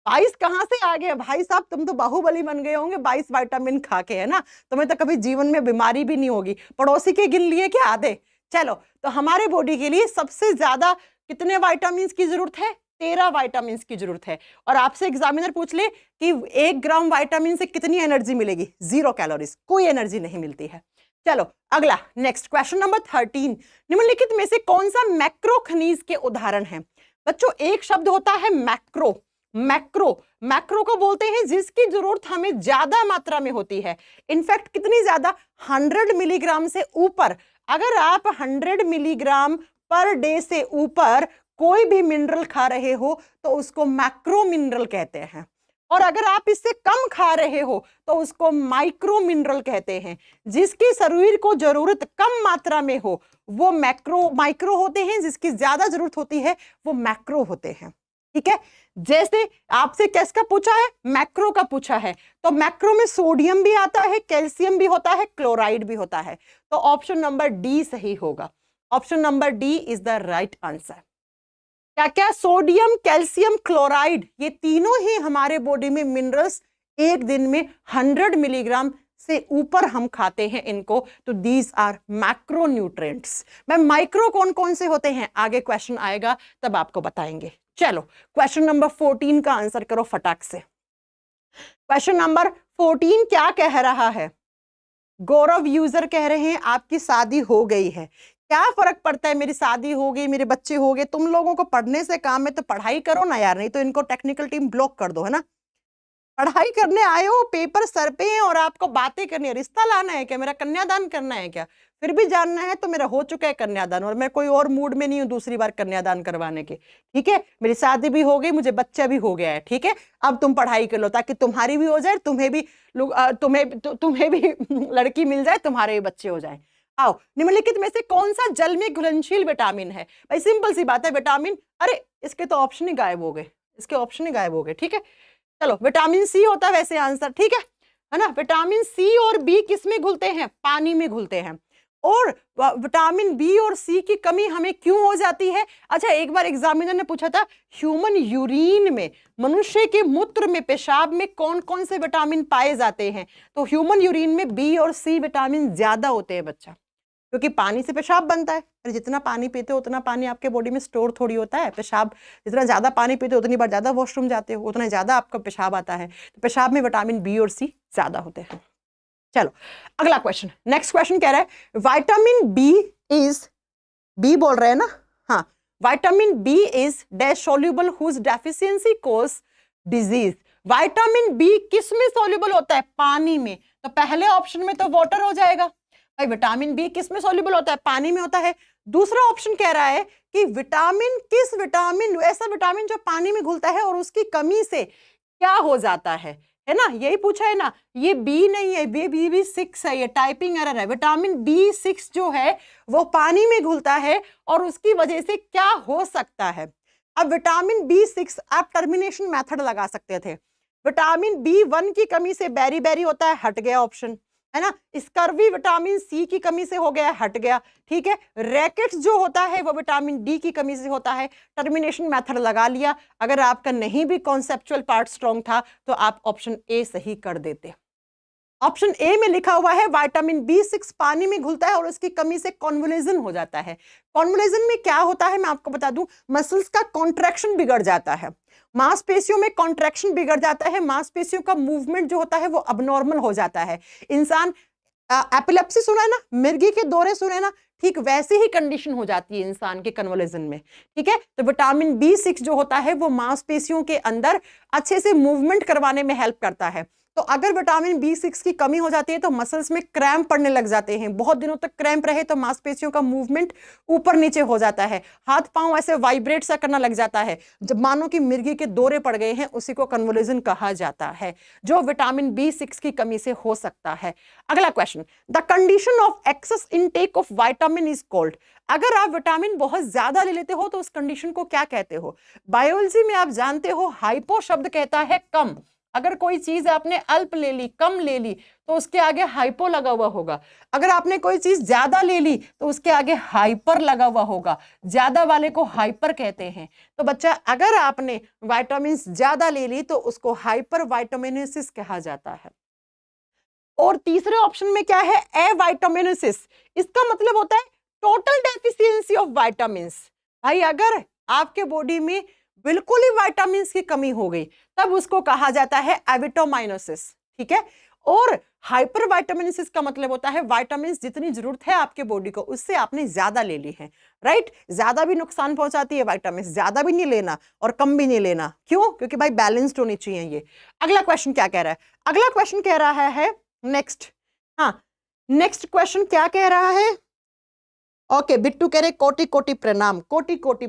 22 कहां से आ गए भाई साहब? तुम तो बाहुबली बन गए होंगे 22 विटामिन खा के, है ना? तुम्हें तो कभी जीवन में बीमारी भी नहीं होगी। पड़ोसी के गिन लिए क्या आधे? चलो, तो हमारे बॉडी के लिए सबसे ज्यादा कितने विटामिन की जरूरत है? 13 विटामिन की जरूरत है। और आपसे एग्जामिनर पूछ ले कि 1 ग्राम विटामिन से कितनी एनर्जी मिलेगी? 0 कैलोरीज, कोई एनर्जी नहीं मिलती है। चलो अगला, नेक्स्ट क्वेश्चन नंबर 13, निम्नलिखित में से कौन सा मैक्रो खनिज के उदाहरण है? बच्चों, एक शब्द होता है मैक्रो। मैक्रो को बोलते हैं जिसकी जरूरत हमें ज्यादा मात्रा में होती है। इनफैक्ट कितनी ज्यादा? 100 मिलीग्राम से ऊपर। अगर आप 100 मिलीग्राम पर डे से ऊपर कोई भी मिनरल खा रहे हो तो उसको मैक्रो मिनरल कहते हैं, और अगर आप इससे कम खा रहे हो तो उसको माइक्रो मिनरल कहते हैं। जिसकी शरीर को जरूरत कम मात्रा में हो वो माइक्रो होते हैं, जिसकी ज्यादा जरूरत होती है वो मैक्रो होते हैं। ठीक है, जैसे आपसे किसका पूछा है? मैक्रो का पूछा है। तो मैक्रो में सोडियम भी आता है, कैल्शियम भी होता है, क्लोराइड भी होता है। तो ऑप्शन नंबर डी सही होगा। Option number D is the right answer. क्या क्या? सोडियम, कैल्शियम, क्लोराइड, ये तीनों ही हमारे बॉडी में मिनरल्स एक दिन में 100 मिलीग्राम से ऊपर हम खाते हैं इनको, तो दीज आर मैक्रो न्यूट्रिएंट्स। मैं माइक्रो कौन कौन से होते हैं आगे क्वेश्चन आएगा तब आपको बताएंगे। चलो क्वेश्चन नंबर 14 का आंसर करो फटाक से। क्वेश्चन नंबर 14 क्या कह रहा है? गौरव यूजर कह रहे हैं आपकी शादी हो गई है। क्या फर्क पड़ता है, मेरी शादी हो गई, मेरे बच्चे हो गए, तुम लोगों को पढ़ने से काम है तो पढ़ाई करो ना यार, नहीं तो इनको टेक्निकल टीम ब्लॉक कर दो, है ना? पढ़ाई करने आए हो, पेपर सर पे है और आपको बातें करनी है। रिश्ता लाना है क्या? मेरा कन्यादान करना है क्या? फिर भी जानना है तो मेरा हो चुका है कन्यादान और मैं कोई और मूड में नहीं हूं दूसरी बार कन्यादान करवाने के। ठीक है, मेरी शादी भी हो गई, मुझे बच्चा भी हो गया है। ठीक है, अब तुम पढ़ाई कर लो ताकि तुम्हारी भी हो जाए, तुम्हें भी लड़की मिल जाए, तुम्हारे भी बच्चे हो जाए। आओ, निम्नलिखित में से कौन सा जल में घुलनशील विटामिन है? भाई सिंपल सी बात है, विटामिन, अरे इसके तो ऑप्शन ही गायब हो गए, इसके ऑप्शन ही गायब हो गए। ठीक है, चलो विटामिन सी होता है वैसे आंसर। ठीक है ना? विटामिन सी और बी किस में घुलते हैं? पानी में घुलते हैं। और विटामिन बी और सी की कमी हमें क्यों हो जाती है? अच्छा, एक बार एग्जामिनर ने पूछा था ह्यूमन यूरिन में, मनुष्य के मूत्र में, पेशाब में कौन कौन से विटामिन पाए जाते हैं? तो ह्यूमन यूरिन में बी और सी विटामिन ज्यादा होते हैं बच्चा, क्योंकि पानी से पेशाब बनता है। और जितना पानी पीते हो उतना पानी आपके बॉडी में स्टोर थोड़ी होता है। पेशाब, जितना ज्यादा पानी पीते हो उतनी बार ज्यादा वॉशरूम जाते हो, उतना ज्यादा आपका पेशाब आता है। तो पेशाब में विटामिन बी और सी ज्यादा होते हैं। चलो अगला क्वेश्चन, नेक्स्ट क्वेश्चन कह रहा है विटामिन बी इज, बी बोल रहे हैं ना? हाँ, vitamin B is dash soluble whose deficiency cause disease. Vitamin B किस में सोल्यूबल होता है? पानी में। तो पहले ऑप्शन में तो वाटर हो जाएगा। भाई विटामिन बी किस में सोल्यूबल होता है? पानी में होता है। दूसरा ऑप्शन कह रहा है कि विटामिन, किस विटामिन, ऐसा विटामिन जो पानी में घुलता है और उसकी कमी से क्या हो जाता है ना, यही पूछा है ना। ये बी नहीं है, B6 है, ये टाइपिंग एरर है। विटामिन B6 जो है वो पानी में घुलता है और उसकी वजह से क्या हो सकता है। अब विटामिन B6 आप टर्मिनेशन मेथड लगा सकते थे। विटामिन B1 की कमी से बेरी बेरी होता है, हट गया ऑप्शन, है ना। स्कर्वी विटामिन सी की कमी से हो गया, हट गया, ठीक है। रैकेट्स जो होता है वो विटामिन डी की कमी से होता है, टर्मिनेशन मेथड लगा लिया। अगर आपका नहीं भी कॉन्सेप्चुअल पार्ट स्ट्रॉन्ग था तो आप ऑप्शन ए सही कर देते। ऑप्शन ए में लिखा हुआ है विटामिन B6 पानी में घुलता है और उसकी कमी से कॉन्वुलेशन हो जाता है। कॉन्वुलेशन में क्या होता है मैं आपको बता दूं, मसल्स का कॉन्ट्रैक्शन बिगड़ जाता है, मांसपेशियों में कॉन्ट्रैक्शन बिगड़ जाता है, मांसपेशियों का मूवमेंट जो होता है वो अबनॉर्मल हो जाता है। इंसान एपिलेप्सी सुना है ना, मिर्गी के दौरे सुने ना, ठीक वैसी ही कंडीशन हो जाती है इंसान के कन्वल्जन में, ठीक है। तो विटामिन B6 जो होता है वो मांसपेशियों के अंदर अच्छे से मूवमेंट करवाने में हेल्प करता है। तो अगर विटामिन B6 की कमी हो जाती है तो मसल्स में क्रैम्प पड़ने लग जाते हैं, बहुत दिनों तक क्रैम्प रहे तो मांसपेशियों का मूवमेंट ऊपर नीचे हो जाता है, हाथ पांव ऐसे वाइब्रेट सा करना लग जाता है, जब मानो कि मिर्गी के दौरे पड़ गए हैं, उसी को कन्वल्जन कहा जाता है, जो विटामिन B6 की कमी से हो सकता है। अगला question, the condition of excess intake of vitamin is called. अगर आप विटामिन बहुत ज्यादा ले लेते हो तो उस कंडीशन को क्या कहते हो। बायोलॉजी में आप जानते हो हाइपो शब्द कहता है कम। अगर कोई चीज आपने अल्प ले ली, कम ले ली, तो उसके आगे हाइपो लगा हुआ होगा। अगर आपने कोई चीज ज्यादा ले ली तो उसके आगे हाइपर लगा हुआ होगा, ज्यादा वाले को हाइपर कहते हैं। तो बच्चा अगर आपने विटामिन ज्यादा ले ली तो उसको हाइपर विटामिनोसिस कहा जाता है। और तीसरे ऑप्शन में क्या है, एविटामिनोसिस। इसका मतलब होता है टोटल डेफिशिएंसी ऑफ विटामिन। भाई अगर आपके बॉडी में बिल्कुल ही विटामिन की कमी हो गई तब उसको कहा जाता है एविटोमाइनोसिस, ठीक है। और हाइपर विटामिनोसिस का मतलब होता है विटामिन जितनी जरूरत है आपके बॉडी को उससे आपने ज्यादा ले ली है, राइट। ज्यादा भी नुकसान पहुंचाती है विटामिन, ज्यादा भी नहीं लेना और कम भी नहीं लेना। क्यों? क्योंकि भाई बैलेंस्ड होनी चाहिए ये। अगला क्वेश्चन क्या कह रहा है, अगला क्वेश्चन कह रहा है नेक्स्ट, हाँ नेक्स्ट क्वेश्चन क्या कह रहा है। ओके बिट्टू कह रहे कोटि कोटि प्रणाम, कोटि कोटि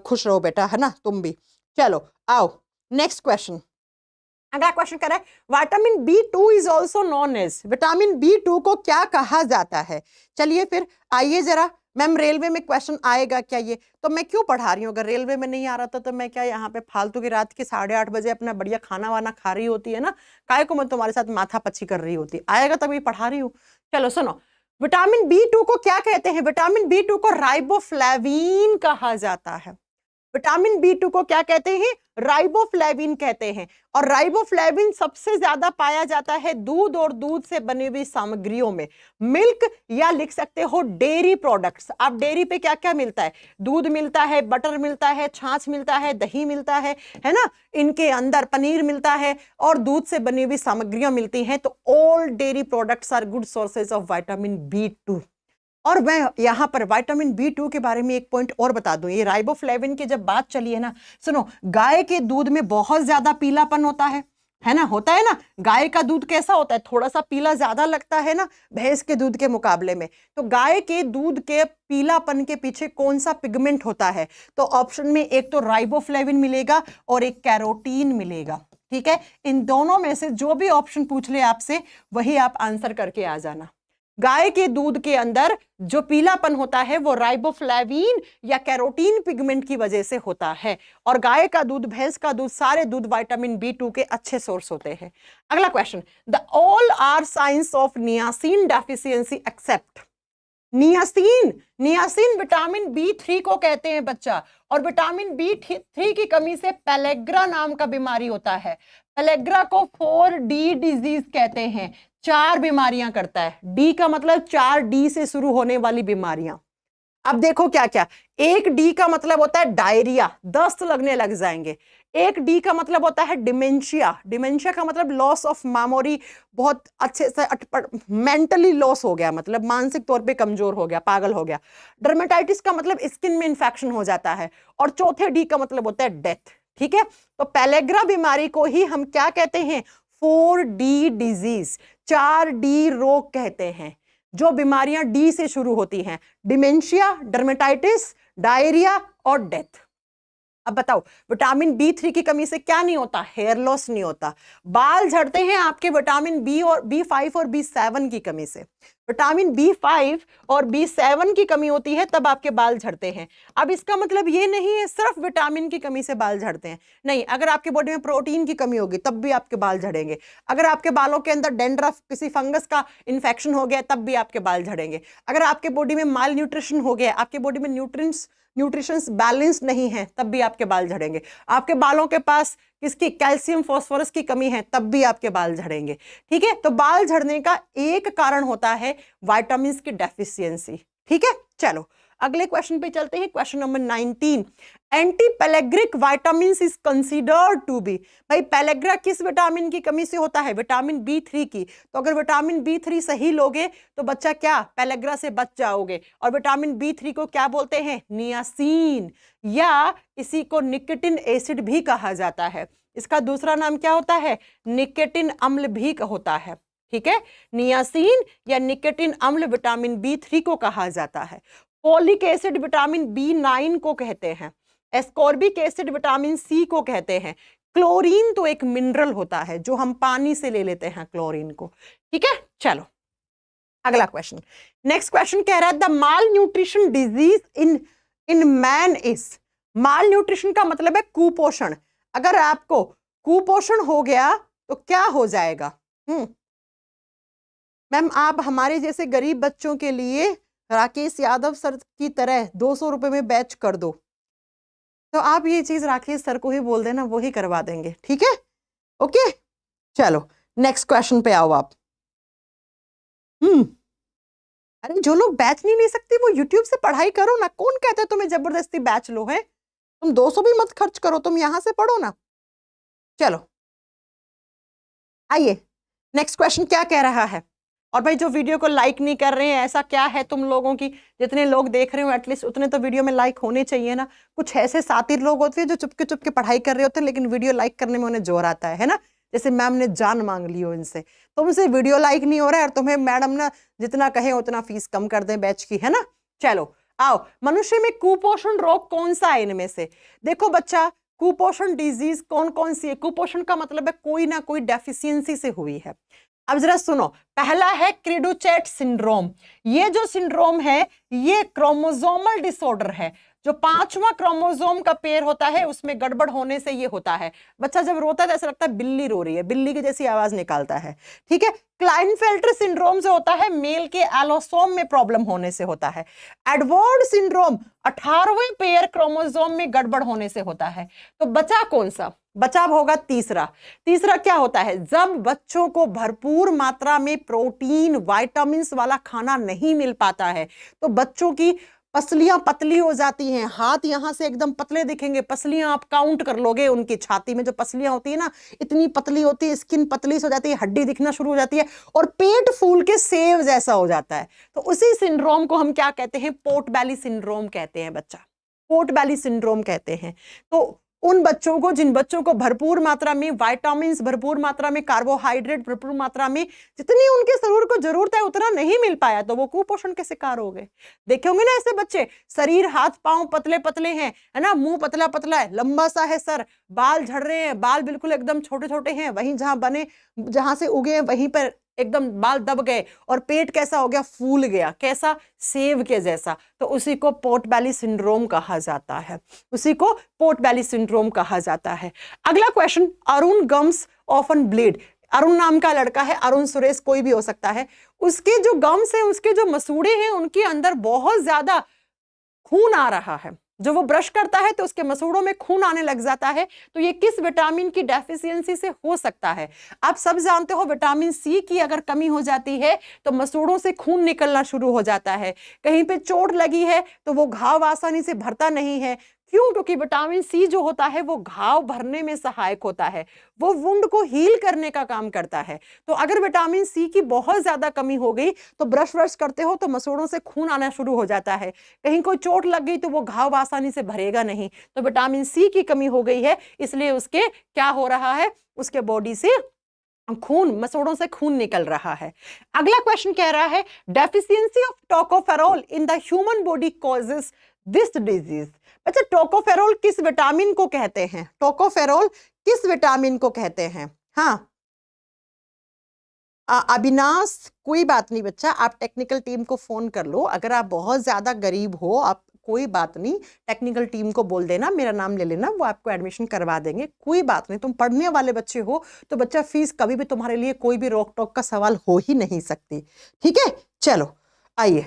खुश रहो बेटा, है ना तुम भी। चलो आओ नेक्स्ट क्वेश्चन। अगला क्वेश्चन कह रहा है vitamin B2 is also known as. Vitamin B2 को क्या कहा जाता है। चलिए फिर आइए जरा, मैम रेलवे में क्वेश्चन आएगा क्या ये, तो मैं क्यों पढ़ा रही हूँ। अगर रेलवे में नहीं आ रहा था तो मैं क्या यहाँ पे फालतू की रात के 8:30 बजे अपना बढ़िया खाना वाना खा रही होती है ना, काय को मैं तुम्हारे साथ माथा पच्ची कर रही होती, आएगा तभी पढ़ा रही हूँ। चलो सुनो, विटामिन B2 को क्या कहते हैं। विटामिन B2 को राइबोफ्लेविन कहा जाता है। विटामिन B2 को क्या कहते हैं, राइबोफ्लेविन कहते हैं। और राइबोफ्लेविन सबसे ज्यादा पाया जाता है दूध और दूध से बनी हुई सामग्रियों में, मिल्क या लिख सकते हो डेयरी प्रोडक्ट्स। आप डेयरी पे क्या क्या मिलता है, दूध मिलता है, बटर मिलता है, छाछ मिलता है, दही मिलता है ना, इनके अंदर पनीर मिलता है और दूध से बनी हुई सामग्रियां मिलती हैं। तो all dairy products are good sources of vitamin B2। और मैं यहाँ पर विटामिन B2 के बारे में एक पॉइंट और बता दूं, ये राइबोफ्लेविन की जब बात चली है ना, सुनो गाय के दूध में बहुत ज्यादा पीलापन होता है ना, होता है ना। गाय का दूध कैसा होता है, थोड़ा सा पीला ज्यादा लगता है ना भैंस के दूध के मुकाबले में। तो गाय के दूध के पीलापन के पीछे कौन सा पिगमेंट होता है, तो ऑप्शन में एक तो राइबोफ्लेविन मिलेगा और एक कैरोटीन मिलेगा, ठीक है। इन दोनों में से जो भी ऑप्शन पूछ ले आपसे वही आप आंसर करके आ जाना। गाय के दूध के अंदर जो पीलापन होता है वो राइबोफ्लेविन या कैरोटीन पिगमेंट की वजह से होता है। और गाय का दूध, भैंस का दूध, सारे दूध विटामिन B2 के अच्छे सोर्स होते हैं। अगला question, the all are signs of niacin deficiency except. Niacin, niacin vitamin B3 को कहते हैं बच्चा। और विटामिन B3 की कमी से पेलेग्रा नाम का बीमारी होता है। पेलेग्रा को 4D डिजीज कहते हैं, 4 बीमारियां करता है। डी का मतलब 4D से शुरू होने वाली बीमारियां। अब देखो क्या क्या, एक डी का मतलब होता है डायरिया, दस्त लगने लग जाएंगे। एक डी का मतलब होता है डिमेंशिया, डिमेंशिया का मतलब लॉस ऑफ मेमोरी, बहुत अच्छे से मेंटली लॉस हो गया, मतलब मानसिक तौर पे कमजोर हो गया, पागल हो गया। डर्मेटाइटिस का मतलब स्किन में इंफेक्शन हो जाता है। और चौथे डी का मतलब होता है डेथ, ठीक है। तो पेलेग्रा बीमारी को ही हम क्या कहते हैं, 4D डिजीज, 4D रोग कहते हैं, जो बीमारियां डी से शुरू होती हैं, डिमेंशिया, डर्मेटाइटिस, डायरिया और डेथ। अब बताओ, विटामिन B3 की कमी से क्या नहीं होता? हेयर लॉस नहीं होता। बाल झड़ते हैं आपके विटामिन B और B5 और B7 की कमी से। विटामिन B5 और B7 की कमी होती है तब आपके बाल झड़ते हैं। अब इसका मतलब ये नहीं है सिर्फ विटामिन की कमी से बाल झड़ते हैं, नहीं, अगर आपके बॉडी में प्रोटीन की कमी होगी तब भी आपके बाल झड़ेंगे। अगर आपके बालों के अंदर डेंड्रफ, किसी फंगस का इन्फेक्शन हो गया तब भी आपके बाल झड़ेंगे। अगर आपके बॉडी में माल न्यूट्रिशन हो गया, आपके बॉडी में न्यूट्रिशंस बैलेंस नहीं है तब भी आपके बाल झड़ेंगे। आपके बालों के पास किसकी कैल्शियम फास्फोरस की कमी है तब भी आपके बाल झड़ेंगे। ठीक है, तो बाल झड़ने का एक कारण होता है विटामिन की डेफिशिएंसी। ठीक है, चलो अगले क्वेश्चन पे चलते हैं। Question number 19, anti pellagric vitamin is considered to be. भाई पेलेग्रा किस विटामिन की कमी से होता है? विटामिन B3 की। तो अगर विटामिन B3 सही लोगे तो बच्चा क्या, पेलेग्रा से बच जाओगे। और विटामिन B3 को क्या बोलते हैं? नियासिन, या इसी को निकोटिन एसिड भी कहा जाता है। इसका दूसरा नाम क्या होता है? निकोटिन अम्ल भी होता है। ठीक है, नियासिन या निकोटिन अम्ल विटामिन B3 को कहा जाता है। फोलिक एसिड विटामिन B9 को कहते हैं। एस्कॉर्बिक एसिड विटामिन C को कहते हैं। क्लोरीन तो एक मिनरल होता है जो हम पानी से ले लेते हैं, क्लोरीन को। ठीक है, चलो अगला क्वेश्चन। नेक्स्ट क्वेश्चन कह रहा है the mall nutrition disease in man is. Mall nutrition का मतलब है कुपोषण। अगर आपको कुपोषण हो गया तो क्या हो जाएगा? मैम आप हमारे जैसे गरीब बच्चों के लिए राकेश यादव सर की तरह 200 रुपए में बैच कर दो, तो आप ये चीज राकेश सर को ही बोल देना, वो ही करवा देंगे। ठीक है, ओके, चलो नेक्स्ट क्वेश्चन पे आओ आप। अरे जो लोग बैच नहीं ले सकते वो यूट्यूब से पढ़ाई करो ना। कौन कहता है तुम्हें जबरदस्ती बैच लो है? तुम 200 भी मत खर्च करो, तुम यहां से पढ़ो ना। चलो आइए, नेक्स्ट क्वेश्चन क्या कह रहा है। और भाई जो वीडियो को लाइक नहीं कर रहे हैं, ऐसा क्या है तुम लोगों की? जितने लोग देख रहे हो एटलीस्ट उतने तो वीडियो में लाइक होने चाहिए ना। कुछ ऐसे साथी लोग होते हैं जो चुपके चुपके पढ़ाई कर रहे होते हैं लेकिन वीडियो लाइक करने में उन्हें जोर आता है ना। जैसे मैम ने जान मांग ली हो इनसे, तुमसे वीडियो लाइक नहीं हो रहा है और तुम्हें मैडम ना जितना कहे उतना फीस कम कर दें बैच की, है ना। चलो आओ, मनुष्य में कुपोषण रोग कौन सा है इनमें से? देखो बच्चा, कुपोषण डिजीज कौन कौन सी है? कुपोषण का मतलब है कोई ना कोई डेफिशिएंसी से हुई है। अब जरा सुनो, पहला है क्रीडुचेट सिंड्रोम। ये जो सिंड्रोम है ये क्रोमोसोमल डिसऑर्डर है। जो 5वां क्रोमोसोम का पेयर होता है उसमें गड़बड़ होने से ये होता है। बच्चा जब रोता है तो ऐसा लगता है बिल्ली रो रही है, बिल्ली की जैसी आवाज निकालता है। ठीक है, क्लाइनफेल्टर सिंड्रोम से होता है, मेल के एलोसोम में प्रॉब्लम होने से होता है। एडवर्ड सिंड्रोम 18वें पेयर क्रोमोसोम में गड़बड़ होने से होता है। तो बचा कौन सा? बचाव होगा तीसरा। तीसरा क्या होता है? जब बच्चों को भरपूर मात्रा में प्रोटीन विटामिन्स वाला खाना नहीं मिल पाता है तो बच्चों की पसलियां पतली हो जाती हैं, हाथ यहां से एकदम पतले दिखेंगे, पसलियां आप काउंट कर लोगे, उनकी छाती में जो पसलियां होती है ना इतनी पतली होती है, स्किन पतली हो जाती है, हड्डी दिखना शुरू हो जाती है और पेट फूल के सेव जैसा हो जाता है। तो उसी सिंड्रोम को हम क्या कहते हैं? पोर्ट बेली सिंड्रोम कहते हैं बच्चा, पोर्ट बेली सिंड्रोम कहते हैं। तो उन बच्चों को, जिन बच्चों को भरपूर मात्रा में विटामिन्स, भरपूर मात्रा में कार्बोहाइड्रेट, भरपूर मात्रा में जितनी उनके शरीर को जरूरत है उतना नहीं मिल पाया तो वो कुपोषण के शिकार हो गए। देखे होंगे ना ऐसे बच्चे, शरीर हाथ पांव पतले पतले हैं, है ना, मुंह पतला पतला है, लंबा सा है सर, बाल झड़ रहे हैं, बाल बिल्कुल एकदम छोटे छोटे हैं, वहीं जहां से उगे वहीं पर एकदम बाल दब गए और पेट कैसा हो गया? फूल गया, कैसा? सेव के जैसा। तो उसी को पोर्ट बेली सिंड्रोम कहा जाता है, उसी को पोर्ट बेली सिंड्रोम कहा जाता है। अगला question, Arun gums often bleed. Arun नाम का लड़का है, अरुण सुरेश कोई भी हो सकता है, उसके जो गम्स हैं, उसके जो मसूड़े हैं, उनके अंदर बहुत ज्यादा खून आ रहा है। जो वो ब्रश करता है तो उसके मसूड़ों में खून आने लग जाता है। तो ये किस विटामिन की डेफिशिएंसी से हो सकता है? आप सब जानते हो विटामिन सी की अगर कमी हो जाती है तो मसूड़ों से खून निकलना शुरू हो जाता है। कहीं पे चोट लगी है तो वो घाव आसानी से भरता नहीं है। क्यों? क्योंकि विटामिन सी जो होता है वो घाव भरने में सहायक होता है, वो वुंड को हील करने का काम करता है। तो अगर विटामिन सी की बहुत ज्यादा कमी हो गई तो ब्रश करते हो तो मसूड़ों से खून आना शुरू हो जाता है। कहीं कोई चोट लग गई तो वो घाव आसानी से भरेगा नहीं। तो विटामिन सी की कमी हो गई है, इसलिए उसके क्या हो रहा है? उसके बॉडी से खून, मसूड़ों से खून निकल रहा है। अगला क्वेश्चन कह रहा है deficiency of tocopherol in the human body causes this disease. अच्छा, टोकोफेरोल किस विटामिन को कहते हैं? टोकोफेरोल किस विटामिन को कहते हैं? हाँ अविनाश, कोई बात नहीं बच्चा, आप टेक्निकल टीम को फोन कर लो। अगर आप बहुत ज्यादा गरीब हो, आप कोई बात नहीं, टेक्निकल टीम को बोल देना, मेरा नाम ले लेना, वो आपको एडमिशन करवा देंगे, कोई बात नहीं। तुम पढ़ने वाले बच्चे हो तो बच्चा फीस कभी भी तुम्हारे लिए कोई भी रोक टोक का सवाल हो ही नहीं सकती। ठीक है, चलो आइए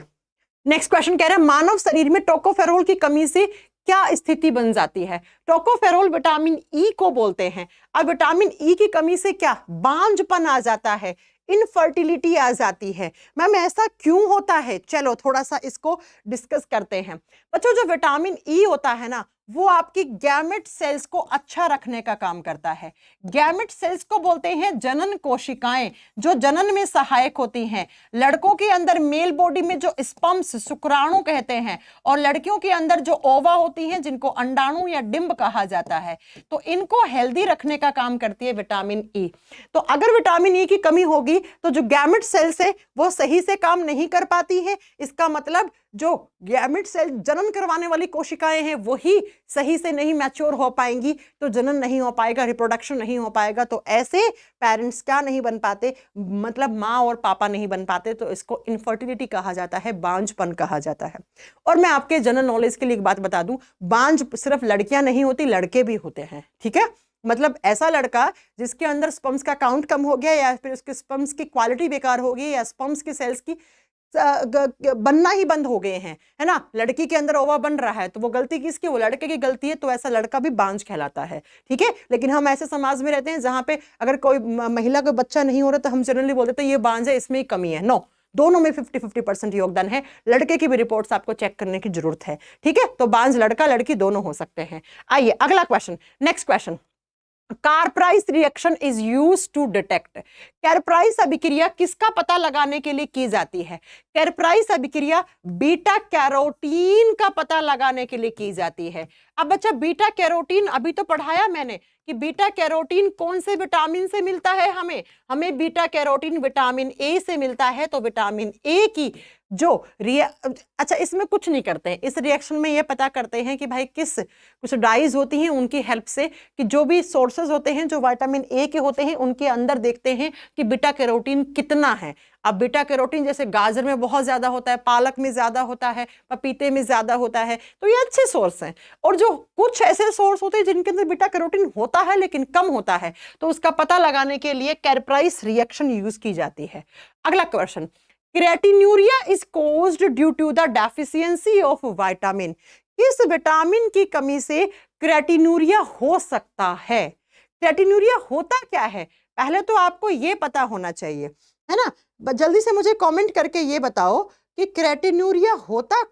नेक्स्ट क्वेश्चन कह रहा है मानव शरीर में टोकोफेरोल की कमी से क्या स्थिति बन जाती है? टोकोफेरोल विटामिन ई को बोलते हैं। अब विटामिन ई की कमी से क्या बांझपन आ जाता है, इनफर्टिलिटी आ जाती है। मैम ऐसा क्यों होता है? चलो थोड़ा सा इसको डिस्कस करते हैं। बच्चों जो विटामिन ई होता है ना, वो आपकी गैमेट सेल्स को अच्छा रखने का काम करता है। गैमेट सेल्स को बोलते हैं जनन कोशिकाएं, जो जनन में सहायक होती हैं। लड़कों के अंदर मेल बॉडी में जो स्पर्म्स, शुक्राणु कहते हैं, और लड़कियों के अंदर जो ओवा होती हैं जिनको अंडाणु या डिंब कहा जाता है, तो इनको हेल्दी रखने का काम करती है विटामिन ई। तो अगर विटामिन ई की कमी होगी तो जो गैमेट सेल्स है वो सही से काम नहीं कर पाती है। इसका मतलब जो गैमेट सेल जनन करवाने वाली कोशिकाएं हैं वही सही से नहीं मैच्योर हो पाएंगी, तो जनन नहीं हो पाएगा, रिप्रोडक्शन नहीं हो पाएगा। तो ऐसे पेरेंट्स क्या नहीं बन पाते, मतलब माँ और पापा नहीं बन पाते, तो इसको इनफर्टिलिटी कहा जाता है, बांझपन कहा जाता है। और मैं आपके जनरल नॉलेज के लिए एक बात बता दूं, बांझ सिर्फ लड़कियां नहीं होती, लड़के भी होते हैं। ठीक है, मतलब ऐसा लड़का जिसके अंदर स्पर्म्स का काउंट कम हो गया, या फिर उसके स्पर्म्स की क्वालिटी बेकार हो गई, या स्पर्म्स की सेल्स की बनना ही बंद हो गए हैं, है ना। लड़की के अंदर ओवा बन रहा है तो वो गलती किसकी? वो लड़के की गलती है, तो ऐसा लड़का भी बांझ कहलाता है। ठीक है, लेकिन हम ऐसे समाज में रहते हैं जहां पे अगर कोई महिला का बच्चा नहीं हो रहा तो हम जनरली बोल देते हैं ये बांझ है, इसमें ही कमी है। नो, दोनों में 50-50% योगदान है। लड़के की भी रिपोर्ट्स आपको चेक करने की जरूरत है। ठीक है, तो बांझ लड़का लड़की दोनों हो सकते हैं। आइए अगला question, next question. Carr Price reaction is use to detect. Carr Price अभिक्रिया किसका पता लगाने के लिए की जाती है? कैरप्राइस अभिक्रिया बीटा कैरोटीन का पता लगाने के लिए की जाती है। अब बच्चा बीटा कैरोटीन अभी तो पढ़ाया मैंने कि बीटा कैरोटीन कौन से विटामिन से मिलता है? हमें बीटा कैरोटीन विटामिन ए से मिलता है। तो विटामिन ए की जो अच्छा इसमें कुछ नहीं करते हैं, इस रिएक्शन में ये पता करते हैं कि भाई कुछ डाइज होती हैं उनकी हेल्प से, कि जो भी सोर्सेज होते हैं जो विटामिन ए के होते हैं उनके अंदर देखते हैं कि बीटा कैरोटीन कितना है। अब बीटा कैरोटीन जैसे गाजर में बहुत ज्यादा होता है, पालक में ज्यादा होता है, पपीते में ज्यादा होता है, तो ये अच्छे सोर्स हैं। और जो कुछ ऐसे सोर्स होते हैं जिनके अंदर बीटा कैरोटीन होता है लेकिन कम होता है, तो उसका पता लगाने के लिए कैरप्राइस रिएक्शन यूज की जाती है। अगला question, creatinuria is caused due to the deficiency of vitamin. किस विटामिन की कमी से क्रेटिन्यूरिया हो सकता है? क्रेटिन्यूरिया होता क्या है पहले तो आपको ये पता होना चाहिए, है ना। जल्दी से मुझे कमेंट करके ये बताओ कि क्रेटिन्यूरिया होता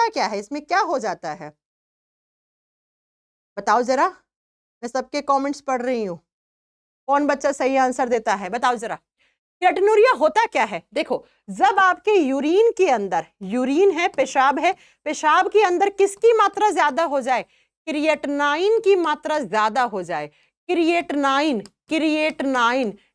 क्या है, इसमें क्या हो जाता है, बताओ जरा। मैं सबके कमेंट्स पढ़ रही हूँ, कौन बच्चा सही आंसर देता है बताओ जरा। क्रेटिन्यूरिया होता क्या है? देखो, जब आपके यूरिन के अंदर, यूरिन है, पेशाब है, पेशाब के अंदर किसकी मात्रा ज्यादा हो जाए? क्रिएटिनाइन की मात्रा ज्यादा हो जाए। क्रिएटिनाइन,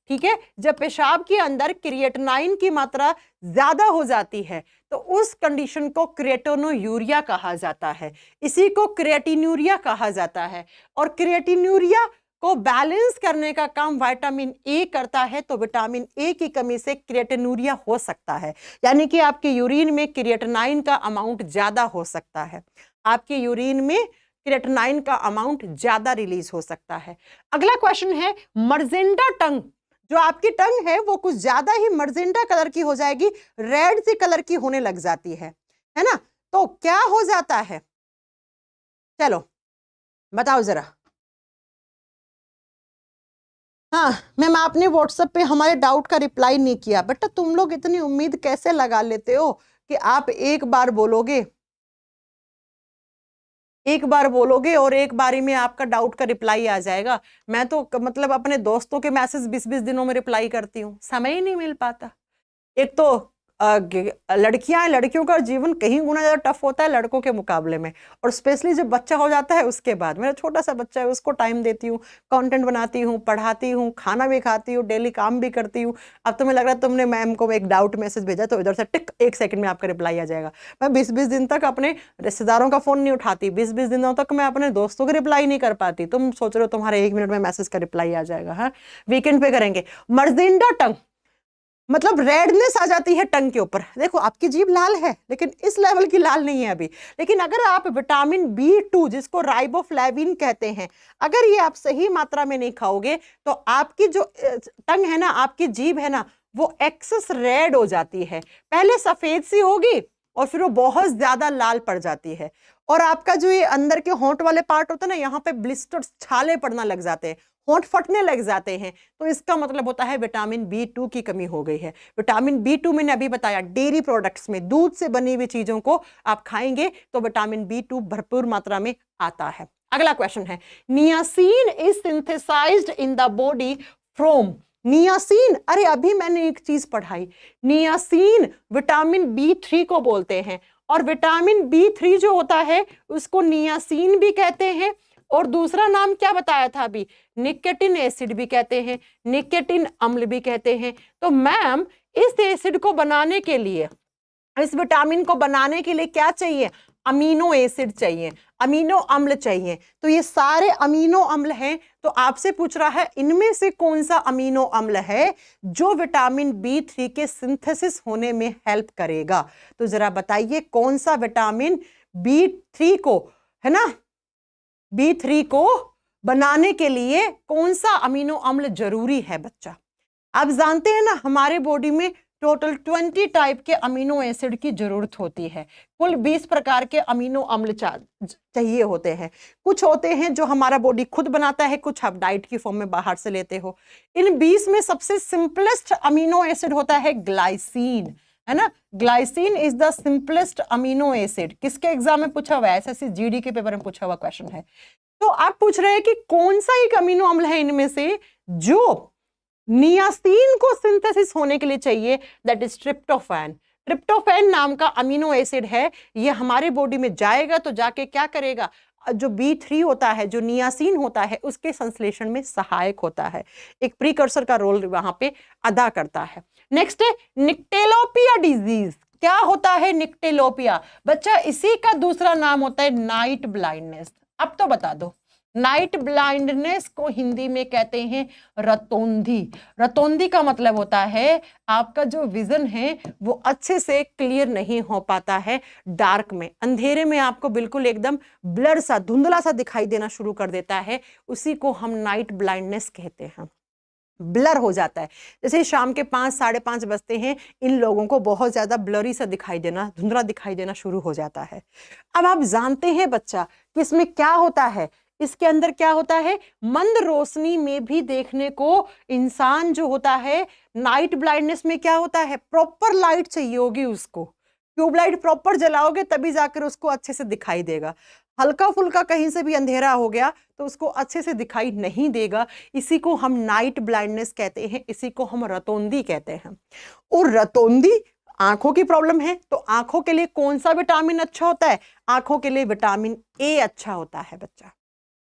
ठीक है, जब पेशाब के अंदर क्रिएटिनाइन की मात्रा ज्यादा हो जाती है तो उस कंडीशन को क्रेटिनोयूरिया कहा जाता है, इसी को क्रेटिन्यूरिया कहा जाता है। और क्रेटिन्यूरिया को बैलेंस करने का काम विटामिन ए करता है, तो विटामिन ए की कमी से क्रेटिन्यूरिया हो सकता है, यानी कि आपके यूरिन में क्रिएटिनाइन का अमाउंट ज्यादा हो सकता है, आपके यूरिन में क्रिएटिनाइन का अमाउंट ज्यादा रिलीज हो सकता है। अगला क्वेश्चन है, मर्जेंटा टंग, जो आपकी टंग है वो कुछ ज्यादा ही मर्जेंटा कलर की हो जाएगी, रेड सी कलर की होने लग जाती है ना, तो क्या हो जाता है? चलो बताओ जरा। हाँ मैम, आपने व्हाट्सएप पे हमारे डाउट का रिप्लाई नहीं किया। बेटा तुम लोग इतनी उम्मीद कैसे लगा लेते हो कि आप एक बार बोलोगे और एक बारी में आपका डाउट का रिप्लाई आ जाएगा। मैं तो मतलब अपने दोस्तों के मैसेज 20-20 दिनों में रिप्लाई करती हूँ, समय ही नहीं मिल पाता। एक तो लड़कियां, लड़कियों का जीवन कहीं गुना ज़्यादा टफ होता है लड़कों के मुकाबले में, और स्पेशली जब बच्चा हो जाता है उसके बाद। मेरा छोटा सा बच्चा है, उसको टाइम देती हूँ, कंटेंट बनाती हूँ, पढ़ाती हूँ, खाना भी खाती हूँ, डेली काम भी करती हूँ। अब तुम्हें लग रहा है तुमने मैम को एक डाउट मैसेज भेजा तो इधर से टिक 1 सेकंड में आपका रिप्लाई आ जाएगा। मैं 20-20 दिन तक अपने रिश्तेदारों का फ़ोन नहीं उठाती, 20-20 दिनों तक मैं अपने दोस्तों को रिप्लाई नहीं कर पाती। तुम सोच रहे हो तुम्हारे 1 मिनट में मैसेज का रिप्लाई आ जाएगा। हाँ, वीकेंड पे करेंगे। मर्जिंडा टंग, मतलब रेडनेस आ जाती है टंग के ऊपर। देखो आपकी जीभ लाल है लेकिन इस लेवल की लाल नहीं है अभी। लेकिन अगर आप विटामिन B2 जिसको राइबोफ्लेविन कहते हैं, अगर ये आप सही मात्रा में नहीं खाओगे तो आपकी जो टंग है ना, आपकी जीभ है ना, वो एक्सेस रेड हो जाती है। पहले सफेद सी होगी और फिर वो बहुत ज्यादा लाल पड़ जाती है, और आपका जो ये अंदर के होंठ वाले पार्ट होता है ना, यहाँ पे ब्लिस्टर्स, छाले पड़ना लग जाते हैं, होंठ फटने लग जाते हैं। तो इसका मतलब होता है विटामिन B2 की कमी हो गई है। विटामिन B2 मैंने अभी बताया डेयरी प्रोडक्ट्स में, दूध से बनी हुई चीजों को आप खाएंगे तो विटामिन B2 भरपूर मात्रा में आता है। अगला क्वेश्चन है, niacin is synthesized in the body from. Niacin, अरे अभी मैंने एक चीज पढ़ाई, नियासिन विटामिन B3 को बोलते हैं, और विटामिन B3 जो होता है उसको नियासिन भी कहते हैं, और दूसरा नाम क्या बताया था अभी, निकोटिन एसिड भी कहते हैं, निकोटिन अम्ल भी कहते हैं। तो मैम इस एसिड को बनाने के लिए, इस विटामिन को बनाने के लिए क्या चाहिए, अमीनो एसिड चाहिए, अमीनो अम्ल चाहिए। तो ये सारे अमीनो अम्ल हैं। तो आपसे पूछ रहा है इनमें से कौन सा अमीनो अम्ल है जो विटामिन B3 के सिंथेसिस होने में हेल्प करेगा। तो जरा बताइए कौन सा विटामिन B3 को, है ना, B3 को बनाने के लिए कौन सा अमीनो अम्ल जरूरी है बच्चा। आप जानते हैं ना हमारे बॉडी में टोटल 20 टाइप के अमीनो एसिड की जरूरत होती है। कुल 20 प्रकार के अमीनो अम्ल चाहिए होते हैं। कुछ होते हैं जो हमारा बॉडी खुद बनाता है, कुछ आप डाइट की फॉर्म में बाहर से लेते हो। इन 20 में सबसे सिंपलेस्ट अमीनो एसिड होता है ग्लाइसिन, है ना। Glycine is the simplest amino acid. किसके एग्जाम में पूछा हुआ है, एसएससी जीडी के पेपर में पूछा हुआ क्वेश्चन है। तो आप पूछ रहे हैं कि कौन सा एक अमीनो अम्ल है इनमें से जो नियासिन को सिंथेसिस होने के लिए चाहिए, दैट इज ट्रिप्टोफैन। ट्रिप्टोफैन नाम का अमीनो एसिड है, ये हमारे बॉडी में जाएगा तो जाके क्या करेगा, जो B3 होता है, जो नियासिन होता है, उसके संश्लेषण में सहायक होता है, एक प्रीकर्सर का रोल वहां पे अदा करता है। नेक्स्ट है निक्टेलोपिया डिजीज। क्या होता है निक्टेलोपिया बच्चा, इसी का दूसरा नाम होता है नाइट ब्लाइंडनेस। अब तो बता दो, नाइट ब्लाइंडनेस को हिंदी में कहते हैं रतौंधी। रतौंधी का मतलब होता है आपका जो विजन है वो अच्छे से क्लियर नहीं हो पाता है, डार्क में, अंधेरे में आपको बिल्कुल एकदम ब्लर सा, धुंधला सा दिखाई देना शुरू कर देता है, उसी को हम नाइट ब्लाइंडनेस कहते हैं। ब्लर हो जाता है, जैसे शाम के 5, 5:30 बजते हैं, इन लोगों को बहुत ज्यादा ब्लरी सा दिखाई देना, धुंधला दिखाई देना शुरू हो जाता है। अब आप जानते हैं बच्चा कि इसमें क्या होता है, इसके अंदर क्या होता है, मंद रोशनी में भी देखने को इंसान जो होता है, नाइट ब्लाइंडनेस में क्या होता है, प्रॉपर लाइट चाहिए होगी उसको, ट्यूबलाइट प्रॉपर जलाओगे तभी जाकर उसको अच्छे से दिखाई देगा। हल्का फुल्का कहीं से भी अंधेरा हो गया तो उसको अच्छे से दिखाई नहीं देगा, इसी को हम नाइट ब्लाइंडनेस कहते हैं, इसी को हम रतौंधी कहते हैं। और रतौंधी आंखों की प्रॉब्लम है, तो आंखों के लिए कौन सा विटामिन अच्छा होता है, आंखों के लिए विटामिन ए अच्छा होता है बच्चा,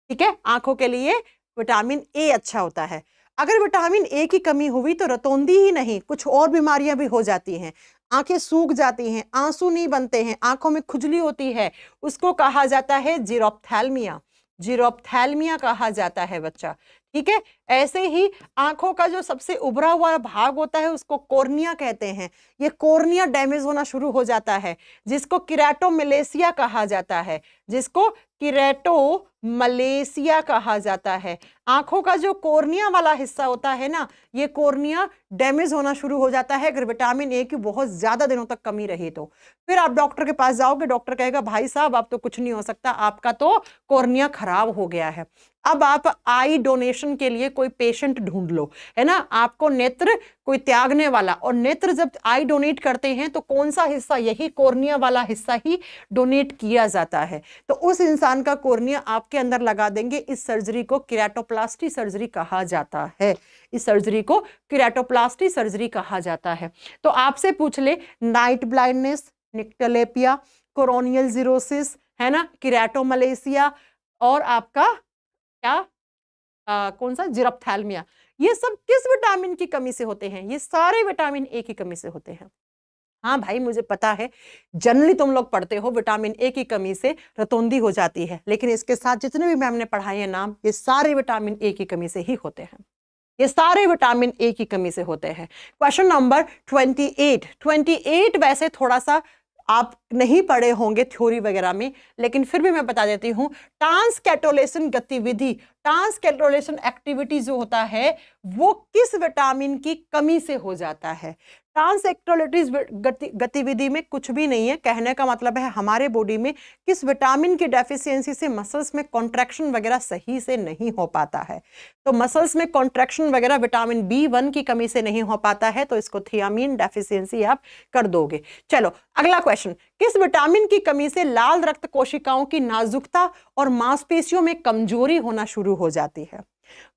ठीक है, आंखों के लिए विटामिन ए अच्छा होता है। अगर विटामिन ए की कमी हुई तो रतौंधी ही नहीं, कुछ और बीमारियां भी हो जाती हैं, आंखें सूख जाती हैं, आंसू नहीं बनते हैं, आंखों में खुजली होती है, उसको कहा जाता है जीरोप्थैल्मिया, जीरोप्थैल्मिया कहा जाता है बच्चा, ठीक है। ऐसे ही आंखों का जो सबसे उभरा हुआ भाग होता है उसको कॉर्निया कहते हैं, ये कॉर्निया डैमेज होना शुरू हो जाता है, जिसको किरेटोमलेसिया कहा जाता है, जिसको किरेटोमलेसिया कहा जाता है। आंखों का जो कॉर्निया वाला हिस्सा होता है ना, ये कॉर्निया डैमेज होना शुरू हो जाता है अगर विटामिन ए की बहुत ज्यादा दिनों तक कमी रही तो। फिर आप डॉक्टर के पास जाओगे, डॉक्टर कहेगा भाई साहब आप तो कुछ नहीं हो सकता, आपका तो कॉर्निया खराब हो गया है। अब आप आई डोनेशन के लिए कोई पेशेंट ढूंढ लो, है ना, आपको नेत्र कोई त्यागने वाला, और नेत्र जब आई डोनेट करते हैं तो कौन सा हिस्सा, यही कॉर्निया वाला हिस्सा ही डोनेट किया जाता है। तो उस इंसान का कॉर्निया आपके अंदर लगा देंगे। इस सर्जरी को केराटोप्लास्टी सर्जरी कहा जाता है। इस सर्जरी को केराटोप्लास्टी सर्जरी कहा जाता है। तो आपसे पूछ ले नाइट ब्लाइंडनेस, निक्टेलेपिया, कोरोनियल जीरोसिस, है ना, केराटोमलेशिया, और आपका क्या कौन सा, जिरप्थैल्मिया, ये सब किस विटामिन की कमी से होते हैं? ये सारे विटामिन ए की कमी से होते हैं। हाँ भाई, मुझे पता है जनरली तुम लोग पढ़ते हो विटामिन ए की कमी से रतौंधी हो जाती है, लेकिन इसके साथ जितने भी मैम ने पढ़ाए हैं नाम, ये सारे विटामिन ए की कमी से ही होते हैं। ये सारे विटामिन ए की कमी से होते हैं। क्वेश्चन नंबर 28 वैसे थोड़ा सा आप नहीं पढ़े होंगे थ्योरी वगैरह में, लेकिन फिर भी मैं बता देती हूं। ट्रांसकेटोलेशन गतिविधि, ट्रांसकेटोलेशन एक्टिविटी जो होता है वो किस विटामिन की कमी से हो जाता है? ट्रांसकेटोलेटिस गतिविधि में कुछ भी नहीं है, कहने का मतलब है हमारे बॉडी में किस विटामिन की डेफिशिएंसी से मसल्स में कॉन्ट्रैक्शन वगैरह सही से नहीं हो पाता है। तो मसल्स में कॉन्ट्रैक्शन वगैरह विटामिन B1 की कमी से नहीं हो पाता है, तो इसको थियामीन डेफिशिएंसी आप कर दोगे। चलो अगला क्वेश्चन, किस विटामिन की कमी से लाल रक्त कोशिकाओं की नाजुकता और मांसपेशियों में कमजोरी होना शुरू हो जाती है?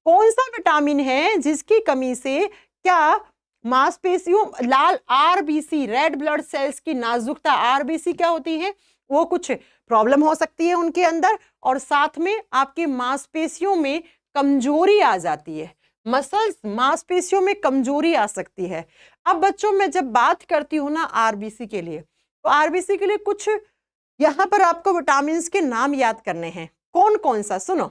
कौन सा विटामिन है जिसकी कमी से क्या मांसपेशियों, लाल आरबीसी, रेड ब्लड सेल्स की नाजुकता, आरबीसी क्या होती है, वो कुछ प्रॉब्लम हो सकती है उनके अंदर, और साथ में आपकी मांसपेशियों में कमजोरी आ जाती है। मसल्स, मांसपेशियों में कमजोरी आ सकती है। अब बच्चों मैं जब बात करती हूं ना आरबीसी के लिए, तो आरबीसी के लिए कुछ यहां पर आपको विटामिन के नाम याद करने हैं। कौन कौन सा? सुनो,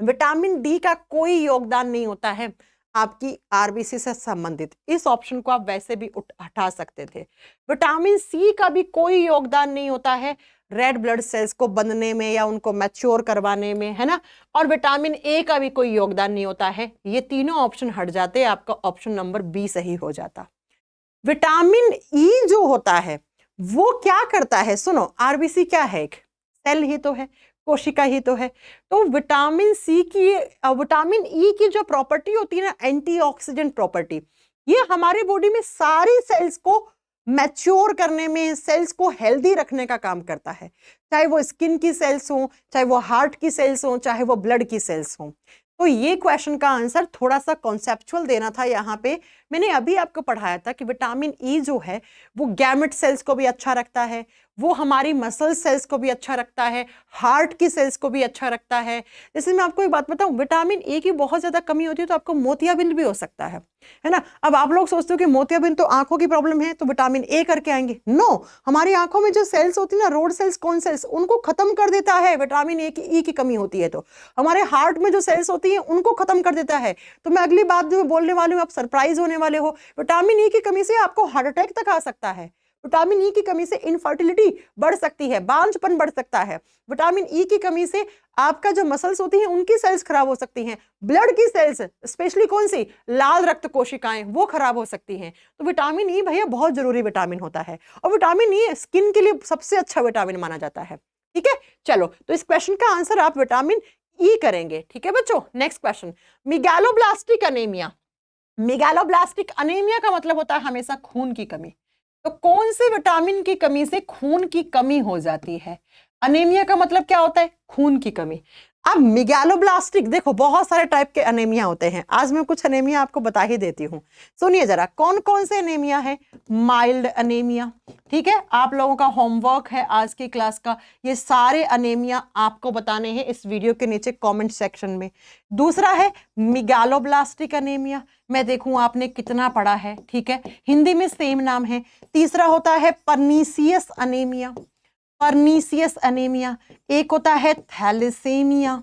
विटामिन डी का कोई योगदान नहीं होता है आपकी आरबीसी से संबंधित, इस ऑप्शन को आप वैसे भी हटा सकते थे। विटामिन सी का भी कोई योगदान नहीं होता है रेड ब्लड सेल्स को बनने में या उनको मैच्योर करवाने में, है ना, और विटामिन ए का भी कोई योगदान नहीं होता है। ये तीनों ऑप्शन हट जाते, आपका ऑप्शन नंबर बी सही हो जाता। विटामिन ई जो होता है वो क्या करता है? सुनो, आरबीसी क्या है? एक सेल ही तो है, कोशिका ही तो है। तो विटामिन सी की, विटामिन ई की जो प्रॉपर्टी होती है ना, एंटीऑक्सीडेंट प्रॉपर्टी, ये हमारे बॉडी में सारी सेल्स को मैच्योर करने में, सेल्स को हेल्दी रखने का काम करता है। चाहे वो स्किन की सेल्स हो, चाहे वो हार्ट की सेल्स हो, चाहे वो ब्लड की सेल्स हो। तो ये क्वेश्चन का आंसर थोड़ा सा कॉन्सेप्चुअल देना था। यहाँ पे मैंने अभी आपको पढ़ाया था कि विटामिन ई जो है वो गैमेट सेल्स को भी अच्छा रखता है, वो हमारी मसल सेल्स को भी अच्छा रखता है, हार्ट की सेल्स को भी अच्छा रखता है। जैसे मैं आपको एक बात बताऊं, विटामिन ए की बहुत ज्यादा कमी होती है तो आपको मोतियाबिंद भी हो सकता है ना। अब आप लोग सोचते हो कि मोतियाबिंद तो आंखों की प्रॉब्लम है तो विटामिन ए करके आएंगे। नो, हमारी आंखों में जो सेल्स होती है ना, रोड सेल्स, कौन सेल्स, उनको खत्म कर देता है विटामिन ए की, ई की कमी होती है। तो हमारे हार्ट में जो सेल्स होती है उनको खत्म कर देता है। तो मैं अगली बात जो बोलने वाली हूँ आप सरप्राइज होने वाले हो, विटामिन ई की कमी से आपको हार्ट अटैक तक आ सकता है। विटामिन ई की कमी से इनफर्टिलिटी बढ़ सकती है, बांझपन बढ़ सकता है। विटामिन ई की कमी से आपका जो मसल्स होती हैं उनकी सेल्स खराब हो सकती हैं, ब्लड की सेल्स, स्पेशली कौन सी, लाल रक्त कोशिकाएं, वो खराब हो सकती हैं। तो विटामिन ई भैया बहुत जरूरी विटामिन होता है, और विटामिन ई स्किन के लिए सबसे अच्छा विटामिन माना जाता है। ठीक है, चलो तो इस क्वेश्चन का आंसर आप विटामिन ई करेंगे। ठीक है बच्चों, next question, megaloblastic anaemia. Megaloblastic anaemia का मतलब होता है हमेशा खून की कमी। तो कौन से विटामिन की कमी से खून की कमी हो जाती है? अनीमिया का मतलब क्या होता है? खून की कमी। अब मेगालोब्लास्टिक, देखो बहुत सारे टाइप के अनीमिया होते हैं, आज मैं कुछ अनीमिया आपको बता ही देती हूँ। सुनिए जरा, कौन कौन से अनीमिया है? माइल्ड अनीमिया, ठीक है, आप लोगों का होमवर्क है आज की क्लास का, ये सारे अनीमिया आपको बताने हैं इस वीडियो के नीचे कमेंट सेक्शन में। दूसरा है मेगालोब्लास्टिक अनीमिया, मैं देखूं आपने कितना पढ़ा है, ठीक है, हिंदी में सेम नाम है। तीसरा होता है पर्नीसियस अनीमिया, पर्नीसियस अनीमिया। एक होता है थैलेसेमिया,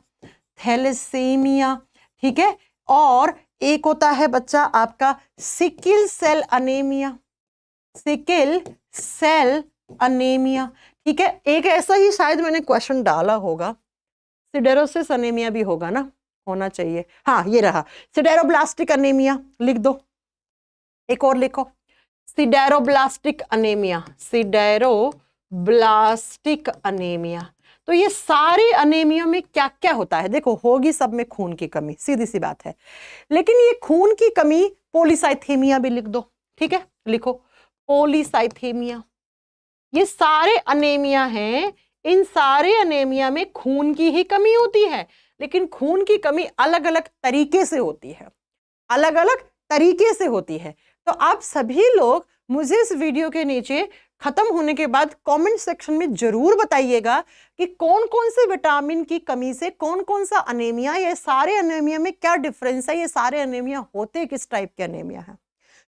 थैलेसेमिया, ठीक है, और एक होता है बच्चा आपका sickle cell anaemia, sickle cell anaemia, ठीक है। एक ऐसा ही शायद मैंने क्वेश्चन डाला होगा, सिडेरोसिस अनीमिया भी होगा ना, होना चाहिए, हाँ ये रहा, सिडेरोब्लास्टिक अनीमिया, लिख दो, एक और लिखो, सिडेरोब्लास्टिक अनीमिया, सिडेरोब्लास्टिक अनीमिया। तो ये सारे अनेमिया में क्या क्या होता है? देखो, होगी सब में खून की कमी, सीधी सी बात है। लेकिन ये खून की कमी, पॉलीसाइथेमिया भी लिख दो, ठीक है, लिखो पॉलीसाइथेमिया। ये सारे अनेमिया हैं, इन सारे अनेमिया में खून की ही कमी होती है, लेकिन खून की कमी अलग अलग तरीके से होती है, अलग अलग तरीके से होती है। तो आप सभी लोग मुझे इस वीडियो के नीचे खत्म होने के बाद कमेंट सेक्शन में जरूर बताइएगा कि कौन कौन से विटामिन की कमी से कौन कौन सा अनेमिया, ये सारे अनेमिया में क्या डिफरेंस है, ये सारे अनेमिया होते किस टाइप के अनेमिया है,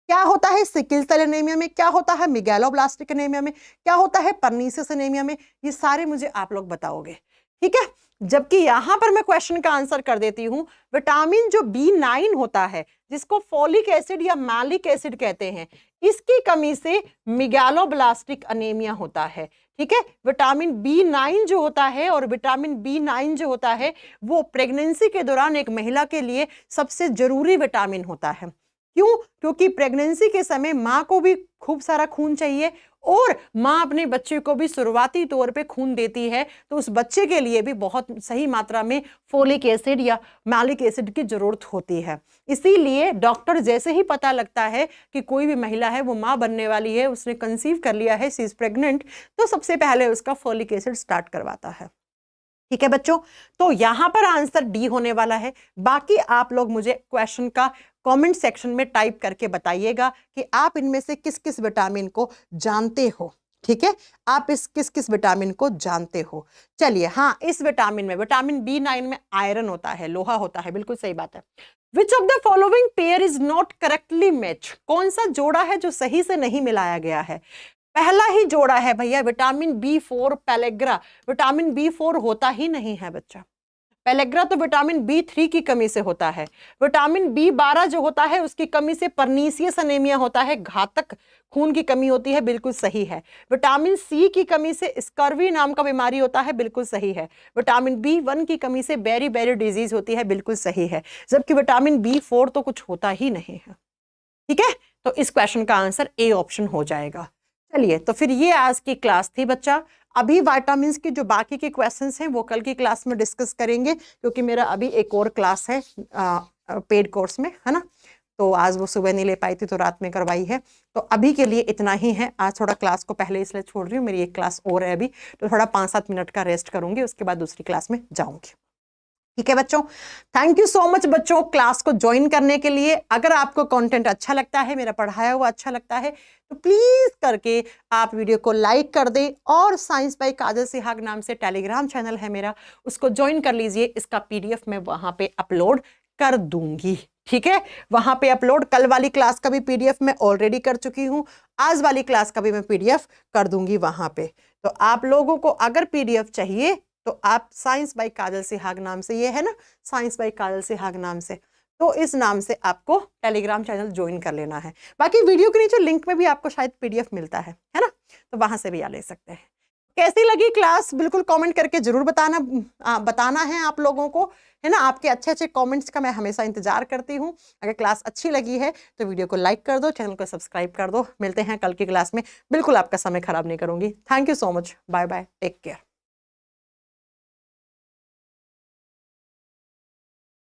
क्या होता है सिकल सेल एनीमिया में, क्या होता है मेगालोब्लास्टिक एनीमिया में, क्या होता है परनीसियस एनीमिया में, ये सारे मुझे आप लोग बताओगे, ठीक है। जबकि यहां पर मैं क्वेश्चन का आंसर कर देती हूं, विटामिन जो B9 होता है, जिसको फोलिक एसिड या मैलिक एसिड कहते हैं, इसकी कमी से मेगालोब्लास्टिक एनीमिया होता है, ठीक है। विटामिन B9 जो होता है, और विटामिन B9 जो होता है वो प्रेगनेंसी के दौरान एक महिला के लिए सबसे जरूरी विटामिन होता है। क्यों? क्योंकि प्रेगनेंसी के समय माँ को भी खूब सारा खून चाहिए, और माँ अपने बच्चे को भी शुरुआती तौर पे खून देती है, तो उस बच्चे के लिए भी बहुत सही मात्रा में फोलिक एसिड या मैलिक एसिड की जरूरत होती है। इसीलिए डॉक्टर जैसे ही पता लगता है कि कोई भी महिला है वो माँ बनने वाली है, उसने कंसीव कर लिया है, शी इज प्रेग्नेंट, तो सबसे पहले उसका फोलिक एसिड स्टार्ट करवाता है, ठीक है बच्चों। तो यहां पर आंसर डी होने वाला है। बाकी आप लोग मुझे क्वेश्चन का कमेंट सेक्शन में टाइप करके बताइएगा कि आप इनमें से किस किस विटामिन को जानते हो, ठीक है, आप इस किस किस विटामिन को जानते हो। चलिए, हाँ, इस विटामिन में, विटामिन B9 में आयरन होता है, लोहा होता है, बिल्कुल सही बात है। Which of the following pair is not correctly match, कौन सा जोड़ा है जो सही से नहीं मिलाया गया है? पहला ही जोड़ा है भैया vitamin B4 pellagra, vitamin B4 होता ही नहीं है बच्चा। पेलेग्रा तो विटामिन B3 की कमी से होता है। विटामिन B12 जो होता है उसकी कमी से परनीसियस एनीमिया होता है, घातक खून की कमी होती है, बिल्कुल सही है। विटामिन C की कमी से स्कर्वी नाम का बीमारी होता है, बिल्कुल सही है। विटामिन B1 की कमी से बेरी बेरी डिजीज होती है, बिल्कुल सही है। जबकि विटामिन B4 तो कुछ होता ही नहीं है, ठीक है। तो इस क्वेश्चन का आंसर ए ऑप्शन हो जाएगा। चलिए, तो फिर ये आज की क्लास थी बच्चा। अभी विटामिन्स की जो बाकी के क्वेश्चंस हैं वो कल की क्लास में डिस्कस करेंगे, क्योंकि मेरा अभी एक और क्लास है पेड कोर्स में, है ना। तो आज वो सुबह नहीं ले पाई थी तो रात में करवाई है। तो अभी के लिए इतना ही है। आज थोड़ा क्लास को पहले इसलिए छोड़ रही हूँ, मेरी एक क्लास और है अभी, तो थोड़ा 5-7 मिनट का रेस्ट करूंगी, उसके बाद दूसरी क्लास में जाऊंगी, ठीक है बच्चों। थैंक यू सो मच बच्चों क्लास को ज्वाइन करने के लिए। अगर आपको कंटेंट अच्छा लगता है, मेरा पढ़ाया हुआ अच्छा लगता है, तो प्लीज करके आप वीडियो को लाइक कर दें, और साइंस बाय काजल सिहाग नाम से टेलीग्राम चैनल है मेरा, उसको ज्वाइन कर लीजिए। इसका PDF मैं वहां पे अपलोड कर दूंगी, ठीक है, वहां पे अपलोड। कल वाली क्लास का भी PDF मैं ऑलरेडी कर चुकी हूं, आज वाली क्लास का भी मैं PDF कर दूंगी वहां पे। तो आप लोगों को अगर PDF चाहिए तो आप साइंस बाय काजल सिहाग नाम से, ये है ना साइंस बाय काजल सिहाग नाम से, तो इस नाम से आपको टेलीग्राम चैनल ज्वाइन कर लेना है। बाकी वीडियो के नीचे लिंक में भी आपको शायद PDF मिलता है ना, तो वहां से भी आ ले सकते हैं। कैसी लगी क्लास बिल्कुल कमेंट करके जरूर बताना है आप लोगों को, है ना। आपके अच्छे अच्छे कमेंट्स का मैं हमेशा इंतजार करती हूँ। अगर क्लास अच्छी लगी है तो वीडियो को लाइक कर दो, चैनल को सब्सक्राइब कर दो। मिलते हैं कल की क्लास में, बिल्कुल आपका समय खराब नहीं करूंगी। Thank you so much, bye bye, take care.